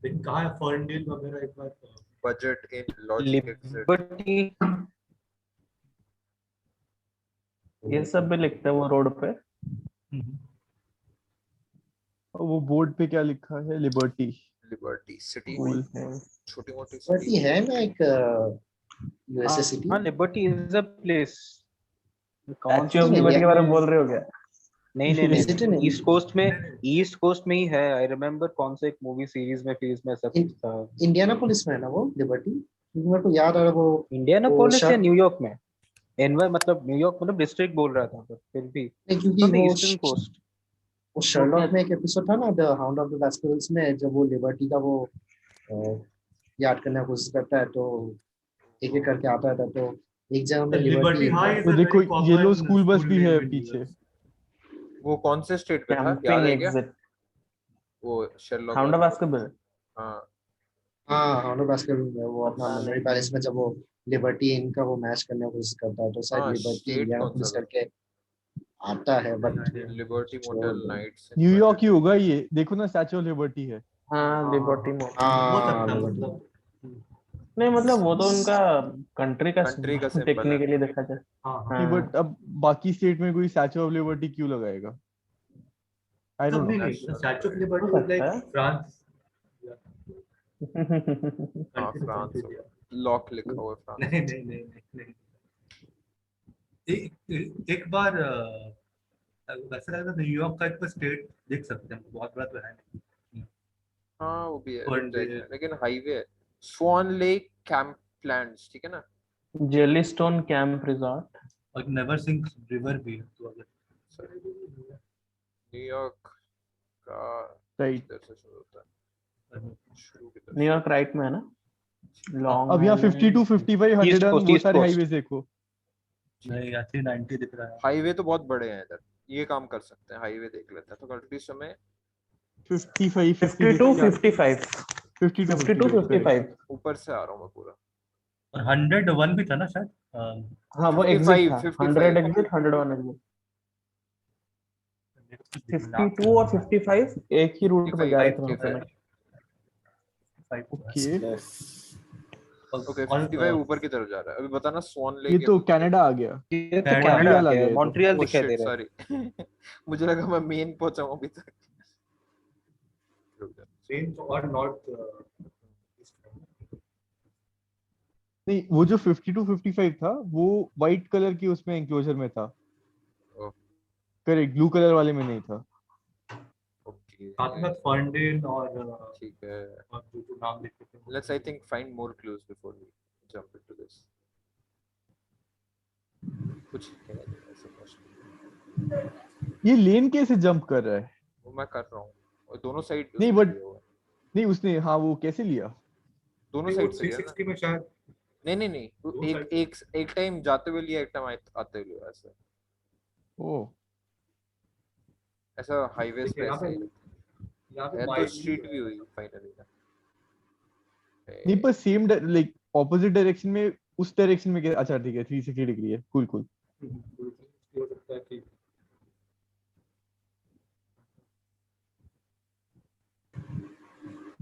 लेकिन कहाँ है फर्नडेल वगैरह एक बार budget inn logic exit Liberty ये सब भी लिखते हैं वो रोड पे। और वो बोर्ड पे क्या लिखा है? Liberty liberty city cool. छोटी मोटी बट सिटी ये है ना एक यूएसए सिटी। हाँ लिबर्टी इज अ प्लेस। कौन स्टैच्यू ऑफ नहीं, लिबर्टी के इंडिया- बारे में बोल रहे हो क्या? नहीं नहीं Is it in नहीं ईस्ट कोस्ट में ही है। आई रिमेम्बर कौन से एक मूवी सीरीज में ऐसा कुछ था। इंडियानापोलिस में है ना वो लिबर्टी? क्योंकि मेरे को याद आ रहा है वो इंडियानापोलिस या शहर- न्यूयॉर्क में। एनवाई मतलब न्यूयॉर्क मतलब डिस्ट्रिक्ट बोल रहा था पर फिर भी नहीं, क्योंकि वो ईस्टर्न कोस्ट। शर्लॉक में एक एपिसोड था ना, द हाउंड ऑफ द बास्करविल्स में, जब वो लिबर्टी का वो याद करने की कोशिश करता है तो एक एक करके आता था, तो एक जगह में लिबर्टी तो देखो येलो स्कूल बस भी है पीछे। वो कौन से स्टेट पे था याद कैंपिंग है क्या? एग्जिट वो शेरलॉक हाउंड ऑफ वाला? बास्केटबॉल। हाँ हाँ, हाउंड ऑफ बास्करविल्स में वो अपना पता मेमोरी नहीं। पैलेस में जब वो लिबर्टी इनका वो मैच करने की कोशिश करता है, तो शायद हाँ लिबर्टी स्टेट कौन इंडियानापोलिस सा था? करके आता है, but Liberty motel nights New York ही होगा ये, देखो ना स्टैच्यू ऑफ लिबर्टी है। हाँ लिबर्टी मोड। हाँ लिबर्टी। नहीं मतलब वो तो उनका कंट्री का कंट्री का symbol है। टेक्निकली देखा जाए। नहीं बट अब बाकी स्टेट में कोई स्टैच्यू ऑफ लिबर्टी क्यों लगाएगा? I don't know. Statue of हो लिबर्टी सकता लाइक है। फ्रांस हाँ फ्रांस होगा। लॉक लिखा हुआ है फ्रांस। नहीं नहीं नहीं नहीं एक बार वैसा लगता है न्यूयॉर्क का एक स्टेट देख सकते हैं, बहुत बड़ा तो है नहीं। हाँ वो भी है और रुक जाएंगे, लेकिन हाईवे है। स्वान लेक कैंपलैंड्स ठीक है ना? जेलीस्टोन कैंप रिजॉर्ट। और नेवर सिंक रिवर भी है, तो अगर न्यूयॉर्क का राइट। किधर से शुरू होता है? शुरू किधर से? न्यूयॉर्क राइट में है ना? लॉन्ग अब यहाँ 52, 55, 100 वो सारे हाईवे देखो। नहीं या 390 दिख रहा है। हाईवे तो बहुत बड़े हैं इधर, ये काम कर सकते हैं, हाईवे देख लेते हैं। तो कंट्रीज में 55, 52 55 52, 52 55। ऊपर से आ रहा हूँ मैं पूरा। और 101 भी था ना शायद। हाँ वो 55, एग्जिट था। 55 100 एग्जिट 101 एग्जिट। 52 और 55 एक ही रूट पे जा रहे थे वहाँ पे ना। ओके। ओके 55 ऊपर की तरफ जा रहा है। अभी बताना स्वान लेक ये तो कनाडा आ गया। ये तो कनाडा कनाडा आ आ गया गया तो। मॉन्ट्रियल दिखाई दे रहा है। सॉरी मुझे लगा मैं मेन पहुंचा हूं अभी तक। रुक जा। और नॉर्थ नहीं वो जो 52, 55 था वो व्हाइट कलर की उसमें एंक्लोजर में था। ओह। करेक्ट, ब्लू कलर वाले में नहीं था। ओके साथ में फर्नडेल और ठीक है। जो नाम लिखे थे Let's I think find more clues before we jump into this. कुछ है ऐसा क्वेश्चन? ये लेन कैसे जंप कर रहा है? वो मैं कर रहा हूँ और दोनों साइड नहीं बट नहीं उसने, हाँ वो कैसे लिया? दोनों साइड से लिया ना? 360 में शायद नहीं नहीं नहीं दो एक side एक एक टाइम जाते हुए लिया, एक टाइम आते हुए लिया। ऐसा ओ ऐसा हाईवेज पे यहाँ ऐसे पे है तो स्ट्रीट भी हुई फाइनली ना। नहीं पर सेम लाइक ऑपोजिट डायरेक्शन में, उस डायरेक्शन में क्या? अच्छा ठीक है 360 डिग्री है। Cool cool. हो सकता है कि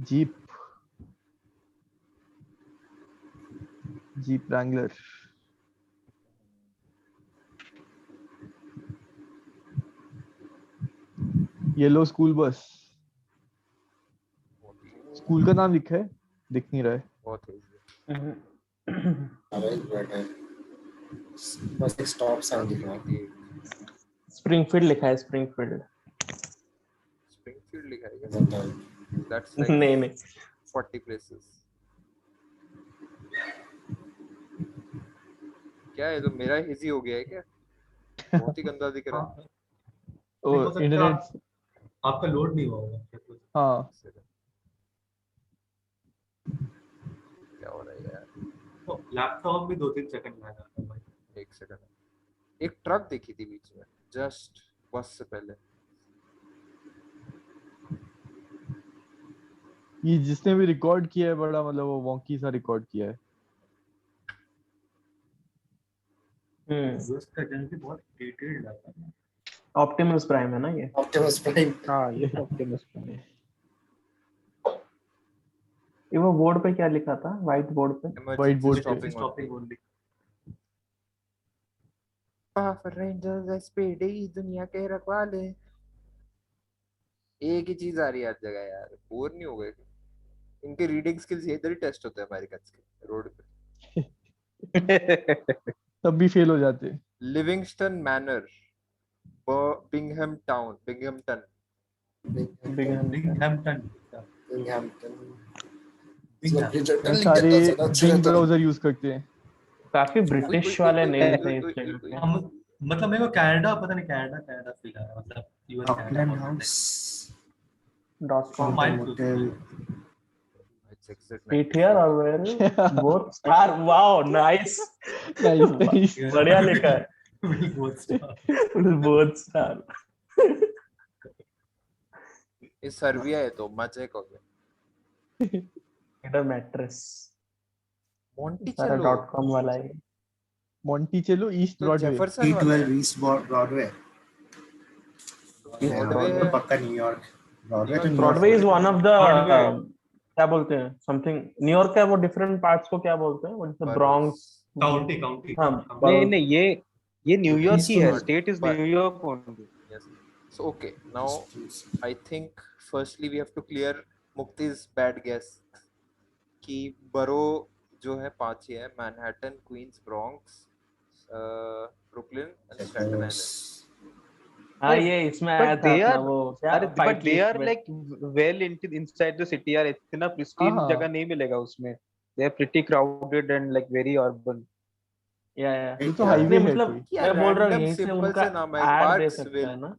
jeep jeep Wrangler. Yellow school bus. School का नाम लिखा है, दिख नहीं रहा है। बहुत है बस एक स्टॉप साइन दिख रहा है। स्प्रिंगफील्ड लिखा है स्प्रिंगफील्ड। स्प्रिंगफील्ड लिखा है क्या? That's like नहीं नहीं 40 places. क्या है तो मेरा हिजी हो गया है क्या? बहुत ही गंदा दिख रहा है। और इंटरनेट आपका लोड नहीं हुआ होगा। हाँ लैपटॉप भी 2-3 सेकंड में आ जाता है भाई। एक सेकंड, एक ट्रक देखी थी बीच में जस्ट बस से पहले। ये जिसने भी रिकॉर्ड किया है बड़ा मतलब वो वॉन्की सा रिकॉर्ड किया है। यूएस का जनरली बहुत डिटेल्ड आता है। ऑप्टिमस प्राइम है ना ये? Optimus prime. हाँ ये ऑप्टिमस प्राइम है। ये वो बोर्ड पे क्या लिखा था, व्हाइट बोर्ड पे? White board पे। Stopping only. Power rangers SPD दुनिया के रखवाले। एक ही चीज आ रही है हर जगह यार, बोर नहीं हो गए? इनके रीडिंग स्किल्स इधर ही टेस्ट होते हैं अमेरिकन के रोड पे। तब भी फेल हो जाते। Livingston Manor, Binghamton. Binghamton. Binghamton. सारे बिंग ब्राउजर यूज करते हैं। काफी ब्रिटिश वाले नेम थे इस जगह पे। मतलब मेरे को कनाडा पता नहीं, कनाडा फील आ रहा है, मतलब US Auckland Canada house, .com hotel. Eat here or where? Both star. Wow, nice. Nice. बढ़िया लिखा है। Both star. ये सर्बिया है तो मजे को गए। Get a mattress. मोंटी सारा चलो। .com वाला है। मोंटिचेलो ईस्ट तो ब्रॉडवे। जेफरसन वाला है। E12 east Broadway. ब्रॉडवे है। पक्का न्यूयॉर्क। ब्रॉडवे तो Broadway is one of the Broadway. क्या बोलते हैं something न्यूयॉर्क का वो डिफरेंट पार्ट्स को क्या बोलते हैं? What's the Bronx? काउंटी हाँ, नहीं ये न्यूयॉर्क ही है, East state is but- New York only. Yes. So okay, now I think firstly we have to clear Mukti's bad guess कि बरो जो है 5 ही है, Manhattan, Queens, Bronx, Brooklyn and Staten Island. हाँ ये इसमें आया But था they अपना are वो क्या अरे fight but they week are में। like well into inside the city यार, इतना pristine हाँ। जगह नहीं मिलेगा उसमें। They are pretty crowded and like very urban. या ये तो Yeah. हाईवे है मतलब कोई। क्या मैं बोल रहा हूँ random यहीं से simple उनका से नाम है, ऐड दे Parksville. सकते हैं ना।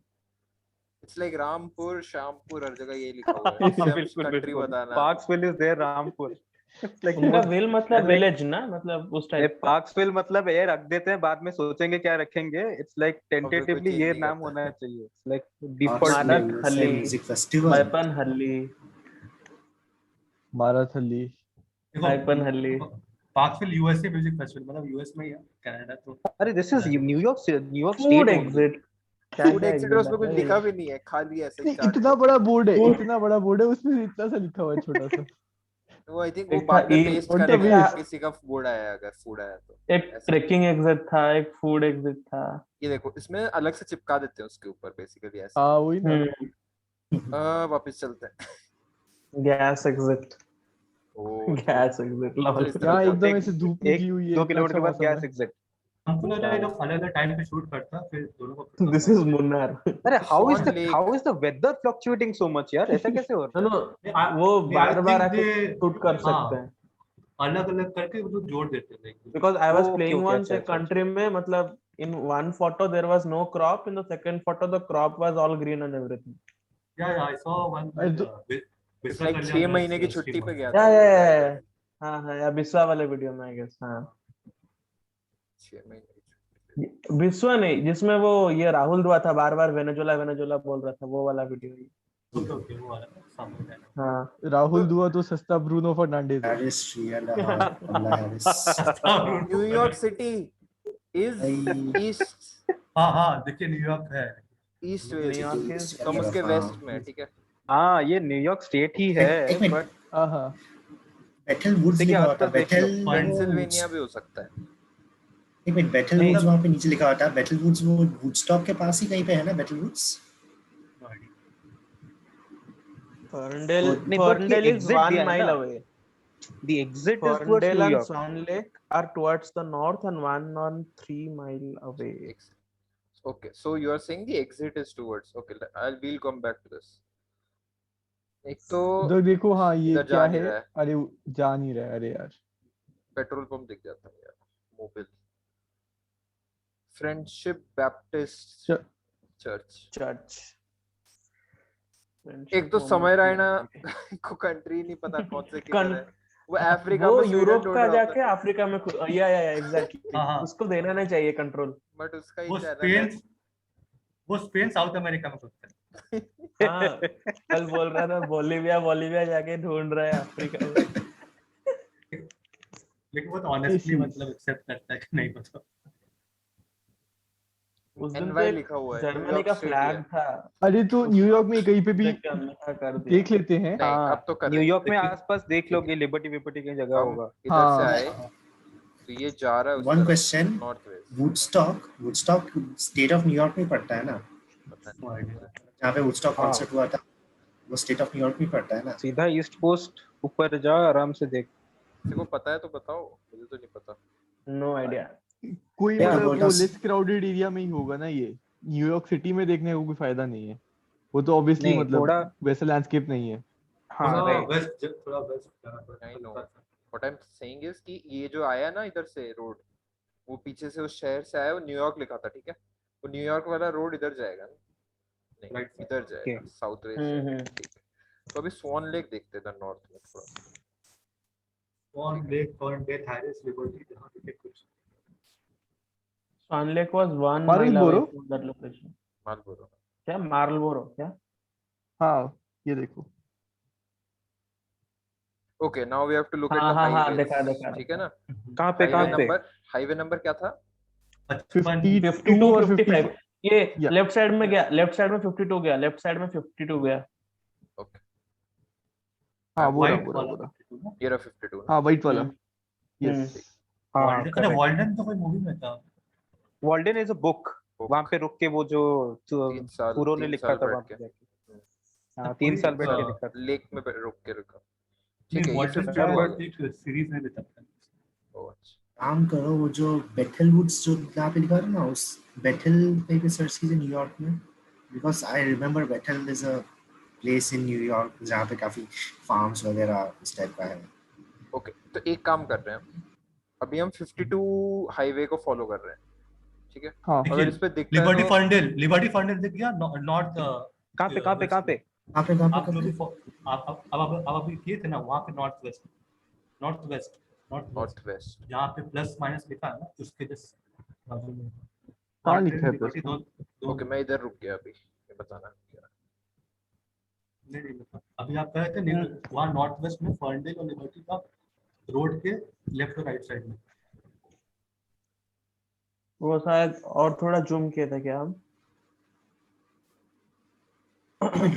It's like रामपुर, श्यामपुर, हर जगह ये लिखा हुआ है। बिल्कुल कंट्री बिल्कुल। बताना। Parksville is there, Rampur. It's like उनका most- विल मतलब like- विलेज ना, मतलब उस ये टाइप का। Parksville मतलब ये रख देते हैं, बाद में सोचेंगे क्या रखेंगे। It's like tentatively change ये नहीं नाम करता। होना चाहिए। It's like default Parksville. name. हल्ली, म्यूजिक फेस्टिवल। माइपन हल्ली, माराथली। माइपन हल्ली। पार्कविल यूएसए म्यूजिक फेस्टिवल, मतलब यूएस में ही है, कनाडा तो। अरे this is New York food state only. Exit. Food exit उसमें कुछ लिखा भी नहीं है, खाली ऐसे ही चार्ट। इतना बड़ा बोर्ड है, इतना बड़ा बोर्ड है, उसमें इतना सा लिखा हुआ है छोटा सा। वो आई थिंक वो एक बाद था में E- पेस्ट on the करेंगे way. किसी का फूड आया, अगर फूड आया तो। एक ट्रेकिंग एग्जिट था, एक फूड एग्जिट था। ये देखो इसमें अलग से चिपका देते हैं उसके ऊपर बेसिकली ऐसे। हाँ वही ना। वापस चलते हैं। Gas exit. ओ गैस एग्जिट चलो इस तरफ यहाँ जाते एकदम हैं। ऐसे धूप निकली हुई है। 2 किलोमीटर के बाद अच्छा मौसम गैस है। एग्जिट। हमको लग रहा है लोग अलग अलग टाइम पे शूट करता, फिर दोनों को दिस इज मुन्नार। अरे how is Swan Lake. the weather fluctuating so much यार, ऐसा कैसे हो रहा है? वो बार-बार आके शूट कर सकते हैं। अलग अलग करके वो तो जोड़ देते हैं। Because I was Okay, playing okay, once अच्छा, a अच्छा, country में, मतलब in one photo there was no crop, in the second photo the crop was all green and everything. Yeah, I saw one. It's like 6 महीने की छुट्टी पे गया था। Yeah. हाँ या बिस्वा वाले वीडियो में I guess। हाँ 6 महीने की छुट्टी। बिस्वा नहीं, जिसमें वो ये राहुल दुआ था, बार-बार वेनेजुला बोल रहा था, वो वाला वीडियो। Okay, वो वाला सामने। हाँ राहुल दुआ तो सस्ता ब्रूनो फर्नांडिस है। हैरिस श्रीएंड Kamala Harris. New York city is east हाँ देखिए न्यूयॉर्क है। ईस्ट वेस्ट, न्यूयॉर्क is तो हम उसके वेस्ट में, ठीक है। हाँ ये न्यूयॉर्क स्टेट ही है, एक मिनट। but हाँ बैटल वुड्स देखिए, लिखा आज होता तक है। देख लो, बैटल पेंसिल्वेनिया भी हो सकता है। एक मिनट, बैटल वुड्स वहाँ पे नीचे लिखा होता है। बैटल वुड्स वो वुडस्टॉक के पास ही कहीं पे है ना बैटल वुड्स? Ferndale नहीं, but ये is exit 1 दिया है mile ना। away. the exit is towards Ferndale New and York. Swan Lake are towards the north and 1 mile away. Okay, so you are saying the exit is towards. Okay, we'll come back to this. एक तो तो देखो हाँ ये इधर जा क्या नहीं है। रहा है। अरे जा नहीं रहा है, अरे यार। पेट्रोल पंप दिख जाता है यार। Mobile friendship Baptist church. एक तो समय रायना को कंट्री नहीं पता कौन से किधर है, वो अफ्रीका वो में स्वीडन यूरोप ढूंढ का रहा जाके होता अफ्रीका में या एग्जैक्टली हाँ, हाँ। उसको देना नहीं चाहिए कंट्रोल। बट उसका ही वो चैनल है। स्पेन साउथ अमेरिका में खुदता है। हाँ कल बोल रहा था बोलीविया जाके ढूंढ रहा है अफ्रीका में। लेकिन वो तो ऑनेस्टली मतलब एक्सेप्ट करता है कि नहीं पता। उस दिन तो एनवाई एक लिखा हुआ है, जर्मनी न्यूयॉर्क का स्टेट फ्लैग है। था, अरे तो न्यूयॉर्क में कहीं पे भी देख के अनदेखा कर दिया। देख लेते हैं। नहीं हाँ अब तो कर रहे हैं। न्यूयॉर्क में देखिए, आसपास देख लोगे, लिबर्टी विबर्टी की जगह हम होगा। इधर से हाँ। आए तो ये जा रहा है उस वन तरफ, question, north west. Woodstock state of New York में पड़ता है ना? पता no idea। जहाँ पे वुडस्टॉक हाँ कॉन्सर्ट हुआ था वो स्टेट ऑफ न्यूयॉर्क में पड़ता है ना? सीधा ईस्ट कोस्ट ऊपर जा, आराम से देख। किसी को पता है तो बताओ, मुझे तो नहीं पता। No idea. कोई मैं तो मतलब बोलता वो हूँ लेस क्राउडेड एरिया में ही होगा ना ये। न्यूयॉर्क सिटी में देखने का कोई फायदा नहीं है, वो तो ऑब्वियसली नहीं मतलब थोड़ा, वैसा लैंडस्केप नहीं है। हाँ राइट। थोड़ा वेस्ट जाना आई नो, पड़ता है। What I am saying is कि ये जो आया ना इधर से रोड, वो पीछे से उस शहर से आया, वो न्यूयॉर्क लिखा था, ठीक है? वो न्यूयॉर्क वाला रोड इधर जाएगा ना? नहीं Right side। इधर जाएगा, साउथ वेस्ट हम्म। जाएगा, ठीक है। तो अभी स्वान लेक देखते हैं नॉर्थ में थोड़ा। Swan Lake, Thorn Death, Harris, Liberty, जहाँ पे कुछ swan lake was 1 mile away Marlboro. From that location. Marlboro. क्या मार्लबोरो क्या? हाँ ये देखो। Okay now we have to look at हाँ द हाँ हाँ हाईवे, देखा ठीक है ना? कहाँ पे हाईवे नंबर क्या था? 55 52 और 55 ये या लेफ्ट साइड में गया, लेफ्ट साइड में 52 गया, लेफ्ट साइड में 52 गया। ओके हाँ वो रहा White वो रहा वाला वो रहा। 52 ना? ये रहा 52 ना? हाँ वाइट वाला। हम्म। यस। हाँ Walden, अच्छा correct। Walden तो कोई मूवी में था। वॉल्डन इज अ बुक, वहां पे रुक के वो जो 3 साल पूरो ने 3 लिखा साल था बैठ वहां पे के जाके। हाँ 3 साल बैठ के लिखा था। लेक में रुक के रुका, नहीं ठीक है? ये Walden 52 जो आ है गया। एक सीरीज में भी था। ओह अच्छा। काम करो, वो जो बेथल वुड्स जो यहाँ पे लिखा था ना, उस बेथल पे सर्च कीजिए न्यूयॉर्क में, because I remember Bethel is a place in New York जहाँ पे काफी फार्म्स वगैरह इस टाइप का है। ओके तो एक काम कर रहे हैं, अभी हम 52 हाईवे को फॉलो कर रहे हैं, ठीक है? हाँ अगर इस पे दिखता है लिबर्टी फर्नेल दिख गया नॉर्थ। कहाँ पे कहाँ पे कहाँ पे? आप लोग भी आप अब अभी किए थे ना वहाँ पे नॉर्थ वेस्ट नॉर्थ वेस्ट। जहाँ पे प्लस माइनस लिखा है ना उसके जस्ट बाजू में कहाँ Walden, लिखा है Liberty, प्लस? दो ओके मैं इधर रुक गया अभी, ये बताना क्या। नहीं मतलब अभी आप कह रहे थे वहाँ नॉर्थ वेस्ट में फर्नडेल और लिबर्टी का रोड के लेफ्ट और राइट साइड में। वो शायद और थोड़ा जूम किया था क्या हम?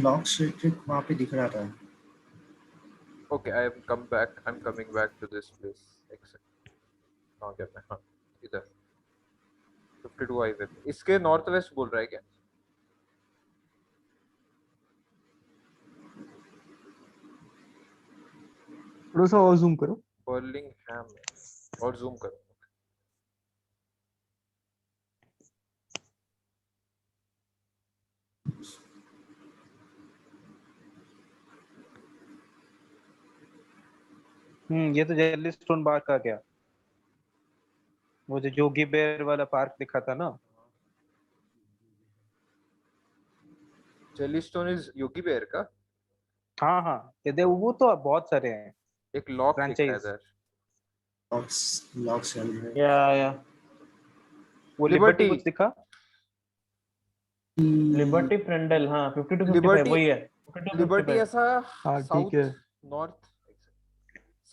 लॉक स्ट्रीट वहाँ पे दिख रहा था। Okay I am coming back to this place, एक सेकंड। कहाँ गया मैं? हाँ इधर 52 हाईवे पे, इसके नॉर्थ वेस्ट बोल रहा है क्या? थोड़ा सा और जूम करो। बर्लिंगहैम और जूम करो। ये तो जेलीस्टोन बार का क्या, वो जो जोगी बेर वाला पार्क दिखा था ना। जेलीस्टोन इज योगी बेयर का? हाँ हाँ ये दे, वो तो बहुत सारे हैं एक लॉक दिखा है फ्रेंचाइज। इधर। लॉक्स चल रहे हैं। या वो लिबर्टी। लिबर्टी कुछ दिखा। लिबर्टी फ्रेंडल, हाँ 52 55 लिबर्टी वही है। 52 लिबर्टी 55 ऐसा हाँ ठीक साउथ है। नॉर्थ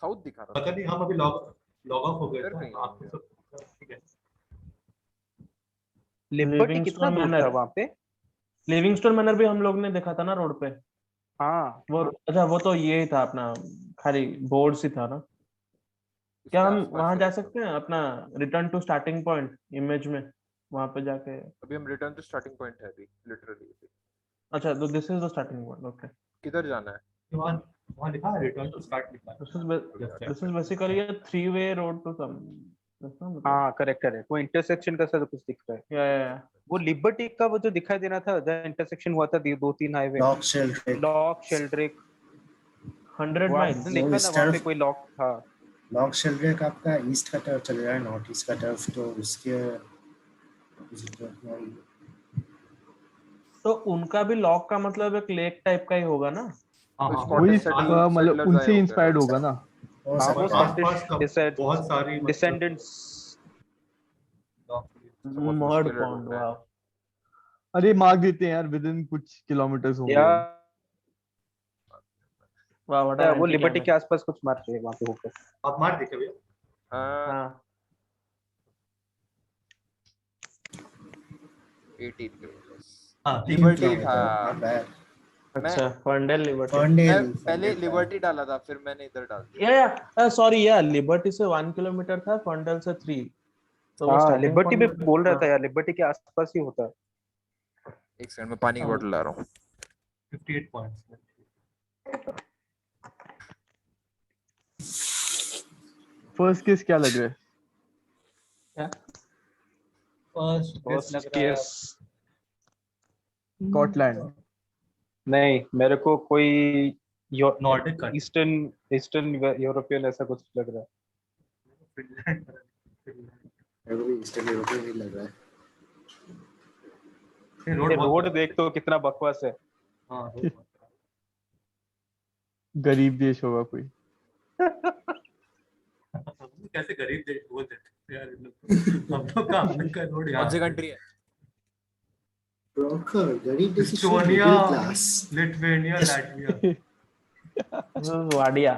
साउथ दिखा रहा पता नहीं हम अभी लॉग ऑफ हो गए इधर थे कहीं आपको होंगे। सब ठीक है। लिबर्टी कितना लिविंगस्टोन दूर था मैनर, वहां पे? लिविंगस्टोन मैनर भी हम लोग ने देखा था ना रोड पे। हाँ वो अच्छा वो तो ये था अपना, खाली बोर्ड सी था ना। क्या इसके हम आसपास वहां ही जा रहता सकते हैं अपना return to starting point image में, वहां पे जाके? हूँ। अभी हम रिटर्न टू स्टार्टिंग पॉइंट है अभी लिटरली। अच्छा तो this is the starting point, okay. किधर जाना है? वहाँ वहाँ लिखा है रिटर्न टू स्टार्ट लिखा है। This is basically a 3-way road to some, हाँ करेक्ट करेक्ट, वो इंटरसेक्शन का सा कुछ दिख रहा है। या वो लिबर्टी का वो जो दिखाई देना था, द इंटरसेक्शन हुआ था 2-3 highway. Lock Sheldrick. Lock Sheldrick 100 वो माइल्स। आपने देखा ना वहाँ पे कोई लॉक था। लॉक शेल्ड्रिक आपका ईस्ट का तरफ चल रहा है, नॉर्थ ईस्ट का तरफ, तो उसके तो उनका भी लॉक का मतलब एक लेक टाइप का ही होगा ना? हाँ तो हाँ स्कॉटिश वही सेटलर्स मतलब आए उनसे होंगे इंस्पायर्ड ना। होगा ना। हो हाँ वो सकता है। आसपास का बहुत सारी डिसेंडेंट्स बहुत मड मुश्किल है पॉन्ड, ढूंढना है। वाओ। अरे मार्क देते हैं यार, विद इन कुछ किलोमीटर्स होंगे या हम। वाह, व्हाट आर वो एंटी लिबर्टी के क्लाइमैक्स। आसपास कुछ मार रहे हैं वहां पे होकर। आप मार देखे भैया? हाँ 18 किलोमीटर हाँ 3 लिबर्टी किलोमीटर, था। Not bad. मैं अच्छा, फर्नडेल लिबर्टी। मैं फर्नडेल पहले लिबर्टी डाला था, फिर मैंने इधर डाल दिया। या सॉरी, या लिबर्टी से 1 किलोमीटर था, फर्नडेल से 3, तो वो हाँ स्टार्टिंग लिबर्टी में पॉइंट। बोल रहा था यार, लिबर्टी के आसपास ही होता है। एक सेकंड में पानी की बोतल ला रहा हूँ। 58 पॉइंट्स। फर्स्ट केस क्या लग रहा है? First case Scotland. नहीं, मेरे को कोई Nordic country, eastern eastern European ऐसा कुछ लग रहा है। फिनलैंड। मेरे को भी ईस्टर्न यूरोपियन ही लग रहा है। ये ये बहुत रोड देख तो कितना बकवास है। हाँ रोड बहुत गरीब देश होगा कोई। कैसे गरीब देश बोल देते हैं यार इन लोग। हम लोग का अमेरिका रोड कौन यहाँ सी कंट्री है? ब्रोकर गरीब देश, Estonia, middle class. Lithuania, Latvia. Wadia.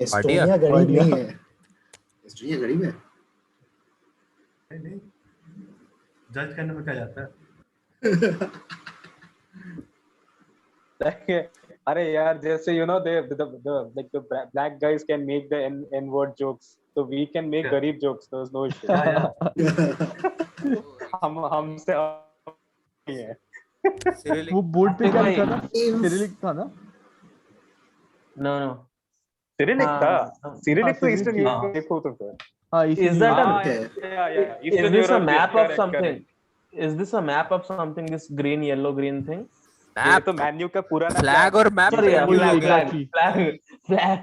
Estonia गरीब वाडिया। नहीं है। एस्टोनिया गरीब है। नहीं, जज करने में क्या जाता है? अरे यार जैसे you know they like the black guys can make the n word jokes, so we can make Yeah. गरीब jokes, there's no issue. हमसे नहीं है। सिरिलिक वो बोर्ड पे क्या भाई, लिखा था? सिरिलिक था ना? No no. सिरिलिक था। सिरिलिक तो हाँ, ईस्टर्न सिरिलिक यूरोप देखो तो फिर। हाँ Is इसीलिए। that a- हाँ Okay. या Is eastern this a Europe, map of correct, something? correct. Is this a map of something? This green, yellow, green thing? ये मैप तो मेन्यू का पुराना फ्लैग और मैप Sorry, वही flag, वही flag, exactly।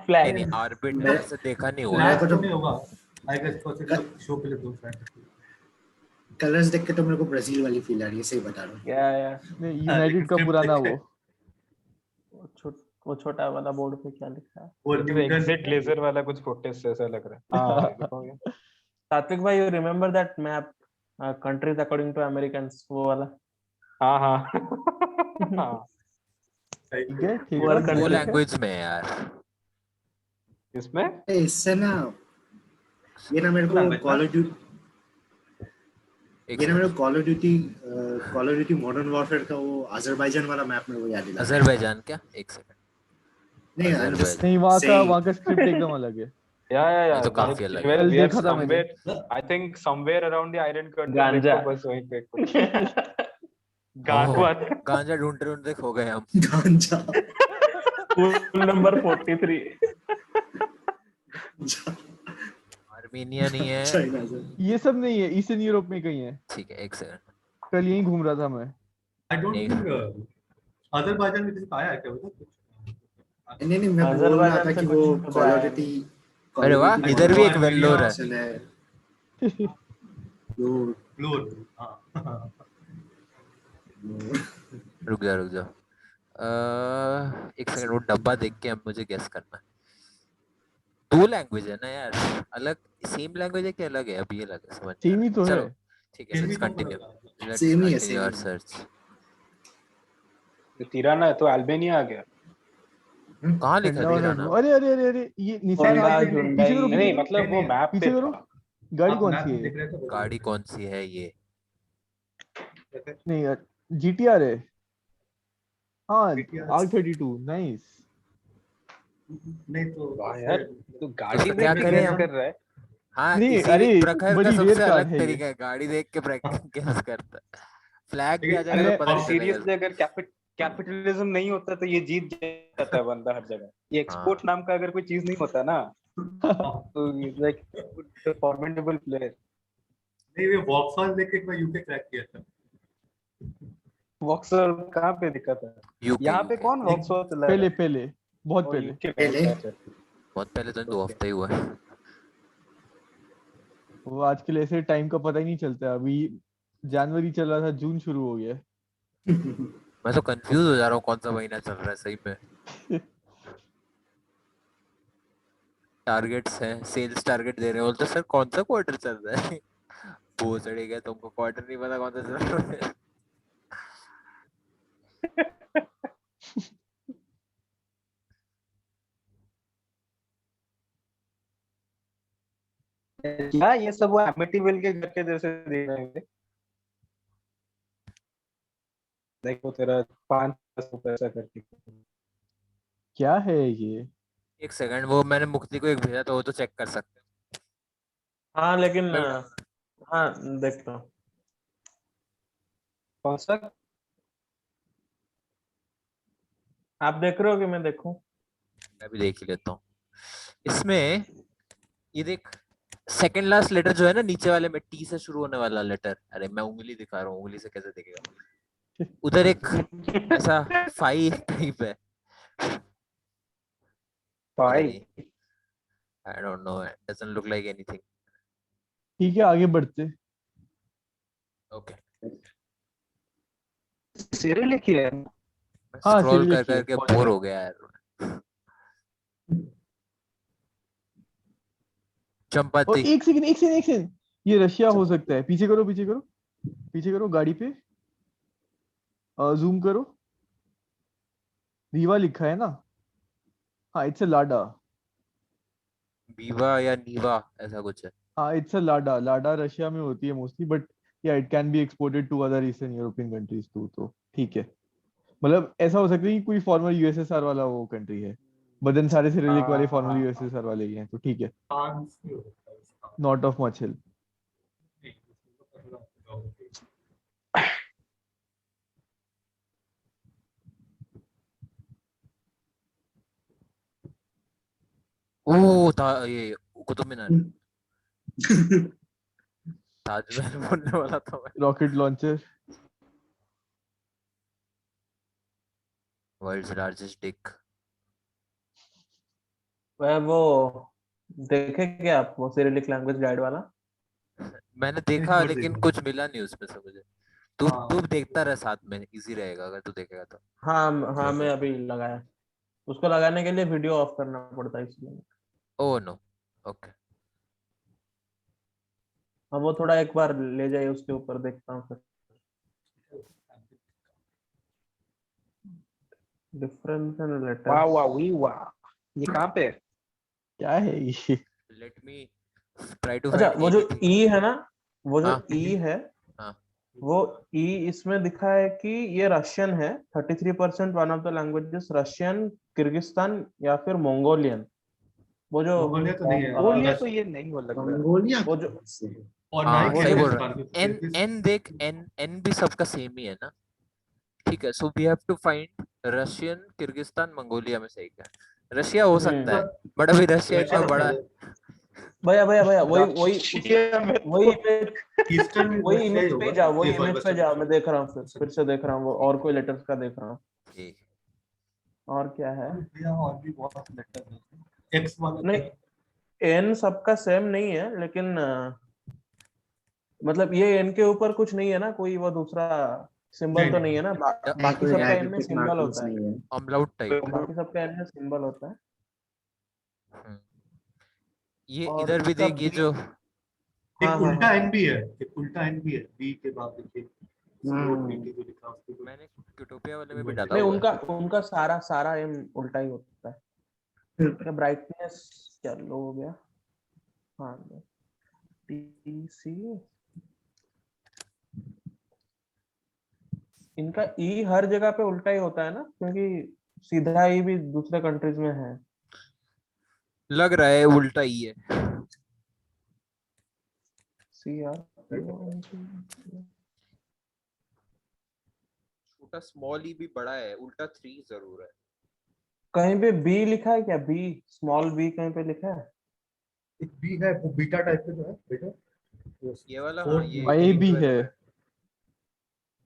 flag, नहीं flag. Orbit मैं- ऐसे देखा नहीं हुआ मैं है। को तो नहीं होगा। आई गेस बिकॉज़ शो के लिए दो फ्रेंड। कलर्स देख के तो मेरे को ब्राजील वाली फील आ रही है, सही बता रहा हूँ। या नहीं, यूनाइटेड का पुराना वो। वो छोटा वाला बोर्ड पे क्या लिखा है? वो ये तो एग्जिट लेजर वाला कुछ प्रोटेस्ट ऐसा लग रहा है। हाँ देखो ये। सात्विक भाई, you remember that map, countries according to Americans, वो वाला? हाँ हाँ ठीक है, ठीक Poor है, वो country ठीक है। लैंग्वेज में है यार। इसमें इससे ना ये ना मेरे को Language कॉल ऑफ ड्यूटी एक ये ना मेरे सेकंड। को call of duty modern warfare का वो अजरबैजान वाला मैप मेरे को याद दिला। अजरबैजान क्या? एक सेकंड। नहीं आई एम जस्ट नहीं, वहाँ का स्क्रिप्ट एकदम अलग है। या ये तो काफी अलग है। कल देखा था मैंने। I think somewhere around the iron curtain गांजा। देखो, बस वहीं पे कुछ गांजा। गांजा ढूंढते ढूंढते खो गए हम। गांजा। Rule number 43. आर्मेनिया नहीं है। चाइना से। ये सब नहीं है, ईस्टर्न यूरोप में कहीं है। ठीक है एक सेकंड। कल यहीं घूम रहा था मैं। आई डोंट नहीं। थिंक अजरबैजान में किसी का आया है क्या बता? नहीं मैं बोल रहा अजरबैजान था से कि कुछ वो तो कॉल ऑफ आया ड्यूटी अरे वाह, इधर भी एक वेल्लोर है। ब्लू। हां रुक जा। एक सेकंड, वो डब्बा देख के अब मुझे गेस करना है। दो लैंग्वेज है ना यार, अलग सेम लैंग्वेज है कि अलग है? अभी ये लगा समझ सेम ही तो है। चलो ठीक है, लेट्स कंटिन्यू। लेट्स Same ही है, कंटिन्यू आवर same ही। सर्च। तिराना है तो अल्बानिया आ गया। कहाँ लिखा ठंडा है और तेरा नाम? अरे ये निशान Honda, आगे Hyundai। पीछे करो, नहीं मतलब वो मैप पीछे पे करो। था। गाड़ी कौन सी है? देख रहे थे गाड़ी कौन सी है ये? नहीं यार, GTR है। हाँ, GTR। R32 nice. नहीं तो वाह यार, तो गाड़ी तो क्या देख के करें guess हम? कर रहा है। हाँ, नहीं, इसी अरे प्रखर का बड़ी सबसे रेयर कार अलग है ये। तरीका है, गाड़ी देख के गेस करता है। फ्लैग भी आ लेकिन- जाएगा अरे तो पता अब नहीं चलेगा। सीरियसली अगर कैपिटलिज्म नहीं होता तो ये जीत जाता है बंदा हर जगह। ये एक्सपोर्ट हाँ। नाम का अगर कोई चीज नहीं होता ना तो लाइक फॉर्मिडेबल प्लेयर। नहीं ये वॉक्सवॉल देख के एक बार यूके क्रैक किया था। वॉक्सर कहाँ पे दिखा था? यूके यहाँ पे कौन वॉक्सर चला रहा है? पहले बहुत पहले। बहुत पहले तो 2 हफ्ते ही हुआ है। वो आजकल ऐसे टाइम का पता ही नहीं चलता। अभी जनवरी चल रहा था, जून शुरू हो गया। मैं तो कंफ्यूज हो जा रहा हूँ कौन सा महीना चल रहा है सही में। टारगेट्स हैं, सेल्स टारगेट दे रहे हैं, बोलते सर कौन सा क्वार्टर चल रहा है? वो चढ़ेगा, तुमको क्वार्टर नहीं पता कौन सा चल रहा है? क्या ये सब वो एमिटीविल के घर के जैसे देख रहे हैं? देखो तेरा 5 पैसा करके क्या है ये? एक सेकंड, वो मैंने मुक्ति को एक भेजा तो वो तो चेक कर सकते हैं। हाँ लेकिन मैं- हाँ देखता हूँ। कौन सा? आप देख रहे हो कि मैं देखूं? मैं भी देख ही लेता हूँ इसमें। ये देख, सेकंड लास्ट लेटर जो है ना नीचे वाले में, टी से शुरू होने वाला लेटर, अरे मैं उंगली दिखा रहा हूँ, उंगली से कैसे दिखेगा? उधर एक ऐसा फाइव टाइप है, पता भाई नहीं, I don't know, it doesn't look like anything. ठीक है, आगे बढ़ते। ओके, सीरियल लिखी है। मैं हाँ, स्क्रॉल सीरियल कर लिखी है। करके बोर हो गया यार। और चंपाती, एक सेकंड, एक सेकंड, एक सेकंड, ये रशिया हो सकता है। पीछे करो, पीछे करो, पीछे करो, गाड़ी पे जूम करो। रीवा लिखा है ना? हाँ, इट्स अ लाडा। बीवा या नीवा ऐसा कुछ है। हाँ, it's a LADA. LADA Russia में होती है मोस्टली, बट या it can be exported to other eastern European countries too. तो ठीक है, मतलब ऐसा हो सकता है कि कोई फॉर्मर यूएसएसआर वाला वो कंट्री है, बदन सारे सिरिलिक वाले फॉर्मर यूएसएसआर वाले ही हैं, तो ठीक है। फ्रांस भी होता है इसका। Not of much help. नहीं, उसमें तो पहला होगा। ओ था ये कुतुब मीनार, ताजमहल बोलने वाला था मैं। Rocket launcher. World's largest dick. वह वो देखे क्या आप वो सिरिलिक लैंग्वेज गाइड वाला? मैंने एक देखा बार लेकिन देखा। कुछ मिला नहीं उसमें से मुझे। तू हाँ तू देखता रह, साथ में इजी रहेगा अगर तू देखेगा तो। हाँ हाँ, मैं अभी लगाया। उसको लगाने के लिए वीडियो ऑफ करना पड़ता है इसलिए। Oh no, okay. अब वो थोड़ा एक बार ले जाइए उसके ऊपर, देखता हूँ फिर। डिफरेंस इन वाह लेटर्स। वाह वी वाह, ये कहाँ पे है? क्या है ये? लेट मी ट्राई टू अच्छा, फाइंड वो जो एनीथिंग। ई है ना, वो जो हाँ ई है, हाँ, वो ई इसमें दिखा है कि ये रशियन है। 33% one of the languages Russian, Kyrgyzstan या फिर मंगोलियन। वो जो मंगोलिया तो नहीं है। मंगोलिया तो ये नहीं हो लग रहा है। मंगोलिया वो जो से है। और ना ही हाँ वो सही जो बोल किर्गिस्तान, रहा क्योंकि है। एन किर्गिस्तान एन देख, एन एन भी सबका सेम ही है ना। ठीक है, so we have to find Russian, Kyrgyzstan, Mongolia में सही क्या है। रशिया हो सकता है, बट अभी रशिया इतना बड़ा है। भैया भैया भैया, वही वही रशिया में वही तो इमेज, ईस्टर्न वही रशिया ही इमेज पे होगा। जाओ, वही ये सॉरी, इमेज पे वेस्टर्न जाओ। मैं रशिया। देख रहा हूँ, फिर से देख रहा हूँ वो, और कोई लेटर्स का देख रहा हूँ। ठीक। और क्या है? भैया और भी बहुत लेटर है। एक्स वाला नहीं, एन सबका सेम नहीं है, लेकिन मतलब ये एन के ऊपर कुछ नहीं है ना, कोई वो दूसरा सिंबल नहीं तो नहीं नहीं है ना? नहीं, बाकी कोई सबका एन में डायक्रिटिक सिंबल मार्किंग्स होता है। नहीं है। अमलाउट टाइप। बाकी सबका एन में सिंबल होता है। ये और इधर भी इसका देख, ये बी, जो हाँ एक हाँ उल्टा हाँ, एन भी है, एक उल्टा एन भी है। बी के बाद देखिए स्लोट बी के जो लिखा है उसके मैंने क्यूटोपिया वाले में भी ऊपर डाला नहीं हुआ है। उनका उनका सारा सारा एम उल्टा ही होता है। क्या ब्राइटनेस क्या लो हो गया? हाँ, टीसी इनका ई हर जगह पे उल्टा ही होता है ना, क्योंकि सीधा ई भी दूसरे कंट्रीज में है। लग रहा है उल्टा ही है। सी आर छोटा स्मॉल ही भी बड़ा है, उल्टा थ्री जरूर है। कहीं पे बी लिखा है क्या? बी, स्मॉल बी कहीं पे लिखा है? एक बी है, वो बीटा टाइप का जो है बेटा, ये वाला, हाँ फोर्थ ये वाई भी ट्वेल्व है। है।